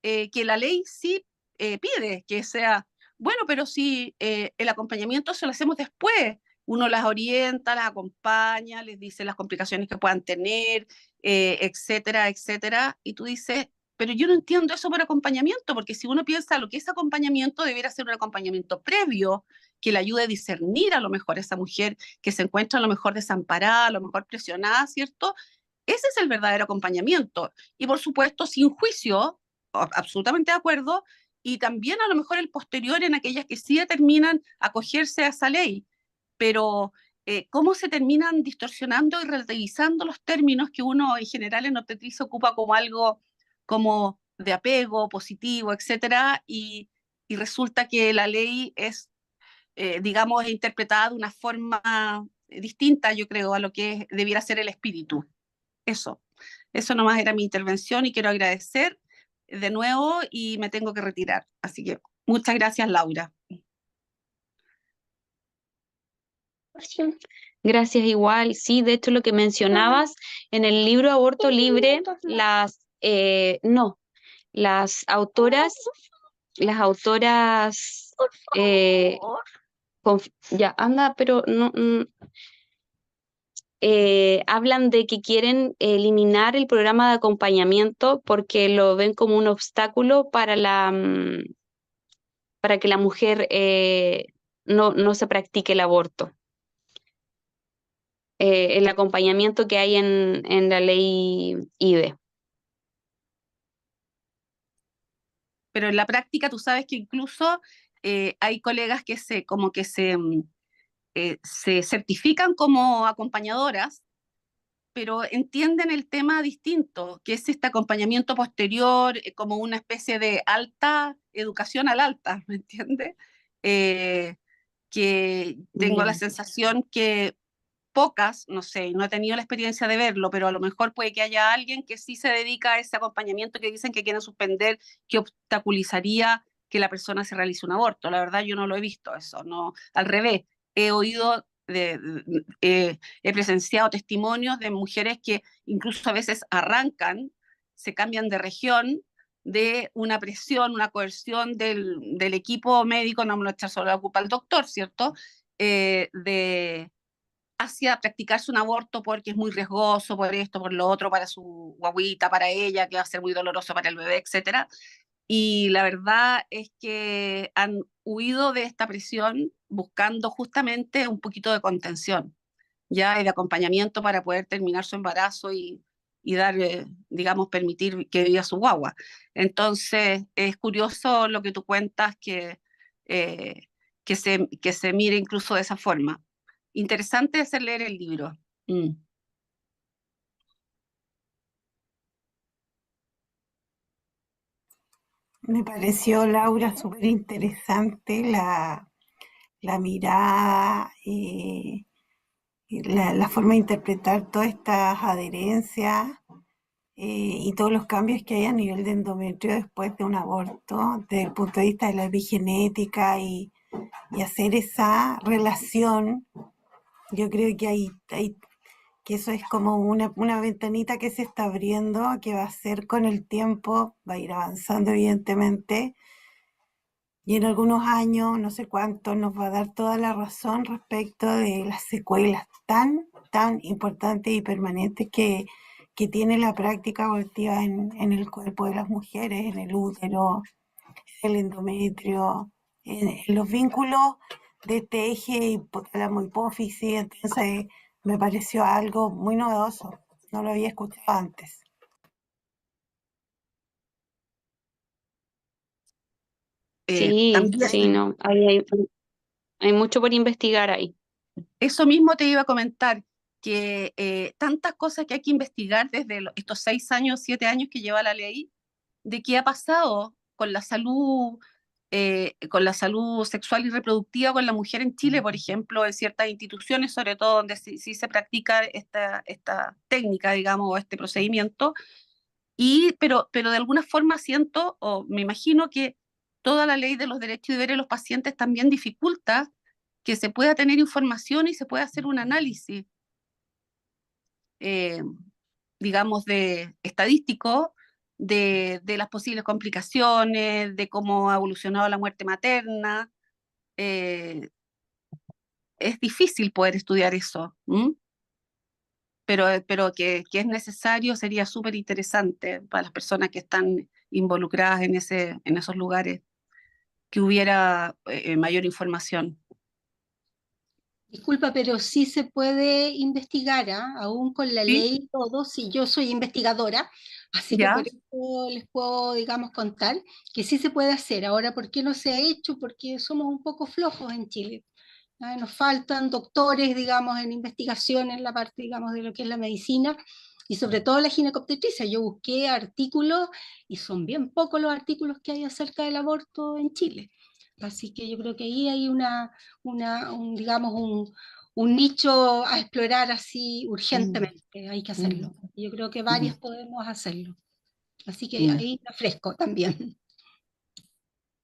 Speaker 5: Que la ley sí pide que sea, bueno, pero si el acompañamiento se lo hacemos después, uno las orienta, las acompaña, les dice las complicaciones que puedan tener, etcétera, etcétera, y tú dices, pero yo no entiendo eso por acompañamiento, porque si uno piensa lo que es acompañamiento, debiera ser un acompañamiento previo, que le ayude a discernir a lo mejor a esa mujer que se encuentra a lo mejor desamparada, a lo mejor presionada, ¿cierto? Ese es el verdadero acompañamiento. Y por supuesto, sin juicio, absolutamente de acuerdo, y también a lo mejor el posterior en aquellas que sí determinan acogerse a esa ley, pero cómo se terminan distorsionando y relativizando los términos que uno en general en obstetricia ocupa como algo como de apego positivo, etcétera, y resulta que la ley es, digamos, interpretada de una forma distinta, yo creo, a lo que debiera ser el espíritu. Eso nomás era mi intervención y quiero agradecer de nuevo y me tengo que retirar. Así que muchas gracias, Laura.
Speaker 2: Gracias igual. Sí, de hecho lo que mencionabas en el libro Aborto Libre, no, las autoras, eh, ya anda, pero no, hablan de que quieren eliminar el programa de acompañamiento porque lo ven como un obstáculo para para que la mujer no se practique el aborto. El acompañamiento que hay en la ley IDE.
Speaker 5: Pero en la práctica tú sabes que incluso hay colegas que se certifican como acompañadoras, pero entienden el tema distinto, que es este acompañamiento posterior, como una especie de alta educación al alta, ¿me entiendes? Que tengo la sensación que pocas, no sé, no he tenido la experiencia de verlo, pero a lo mejor puede que haya alguien que sí se dedica a ese acompañamiento que dicen que quieren suspender, que obstaculizaría que la persona se realice un aborto. La verdad yo no lo he visto eso, no, al revés, he oído, he presenciado testimonios de mujeres que incluso a veces arrancan, se cambian de región, de una presión, una coerción del equipo médico, no me lo echar solo la culpa al doctor, ¿cierto? Hacia practicarse un aborto porque es muy riesgoso, por esto, por lo otro, para su guaguita, para ella, que va a ser muy doloroso para el bebé, etcétera. Y la verdad es que han huido de esta presión buscando justamente un poquito de contención, ya, y de acompañamiento para poder terminar su embarazo y dar, digamos, permitir que viva su guagua. Entonces, es curioso lo que tú cuentas, que se mire incluso de esa forma. Interesante hacer leer el libro.
Speaker 1: Me pareció, Laura, súper interesante la mirada, la forma de interpretar todas estas adherencias y todos los cambios que hay a nivel de endometrio después de un aborto, desde el punto de vista de la epigenética y hacer esa relación. Yo creo que que eso es como una ventanita que se está abriendo, que va a ser con el tiempo, va a ir avanzando evidentemente, y en algunos años, no sé cuánto, nos va a dar toda la razón respecto de las secuelas tan importantes y permanentes que que tiene la práctica abortiva en el cuerpo de las mujeres, en el útero, en el endometrio, en los vínculos de este eje hipotálamo-hipófisis. Entonces me pareció algo muy novedoso, no lo había escuchado antes.
Speaker 2: Sí,
Speaker 5: También,
Speaker 2: sí, no, hay mucho por investigar ahí.
Speaker 5: eso mismo te iba a comentar, que tantas cosas que hay que investigar desde estos 6 años, 7 años que lleva la ley, de qué ha pasado con la salud sexual y reproductiva con la mujer en Chile, por ejemplo, en ciertas instituciones, sobre todo donde sí se practica esta técnica, digamos, o este procedimiento, pero de alguna forma siento, o me imagino que toda la ley de los derechos y deberes de los pacientes también dificulta que se pueda tener información y se pueda hacer un análisis, eh, digamos, estadístico de las posibles complicaciones, de cómo ha evolucionado la muerte materna. Eh, es difícil poder estudiar eso, ¿m? Pero que es necesario, sería súper interesante para las personas que están involucradas en esos lugares, que hubiera mayor información.
Speaker 6: Disculpa, pero sí se puede investigar, ¿ah? Aún con la
Speaker 5: ¿Sí?
Speaker 6: ley y todo, sí, yo soy investigadora, así que
Speaker 5: ¿Ya?
Speaker 6: por eso les puedo, digamos, contar que sí se puede hacer. Ahora, ¿por qué no se ha hecho? Porque somos un poco flojos en Chile. ¿Ah? Nos faltan doctores, digamos, en investigación en la parte, digamos, de lo que es la medicina y sobre todo la ginecobstetricia. Yo busqué artículos y son bien pocos los artículos que hay acerca del aborto en Chile. Así que yo creo que ahí hay digamos, un nicho a explorar así urgentemente, hay que hacerlo. Yo creo que varias podemos hacerlo. Así que ahí me ofrezco también.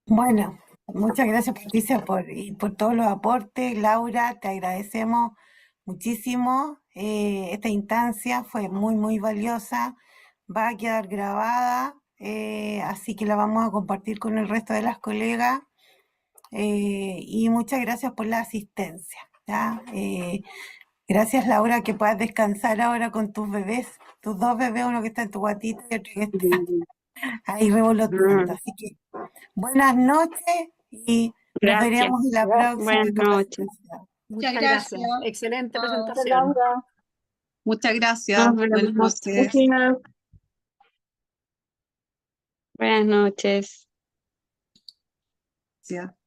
Speaker 1: Bueno, muchas gracias Patricia y por todos los aportes. Laura, te agradecemos muchísimo. Esta instancia fue muy, muy valiosa. Va a quedar grabada, así que la vamos a compartir con el resto de las colegas. Y muchas gracias por la asistencia, ¿ya? Gracias Laura, que puedas descansar ahora con tus bebés, tus dos bebés, uno que está en tu guatita y otro que está ahí revoloteando. Así que buenas noches y nos
Speaker 2: Gracias.
Speaker 1: veremos en la
Speaker 7: Gracias,
Speaker 2: Buenas
Speaker 1: próxima
Speaker 2: noches.
Speaker 1: capacitación.
Speaker 6: Muchas
Speaker 3: Muchas
Speaker 6: gracias.
Speaker 3: gracias. Excelente
Speaker 6: Chao.
Speaker 3: presentación.
Speaker 7: Laura.
Speaker 5: Muchas gracias.
Speaker 2: Nos
Speaker 5: Buenas
Speaker 2: vemos.
Speaker 5: noches.
Speaker 2: Buenas noches.
Speaker 5: Gracias.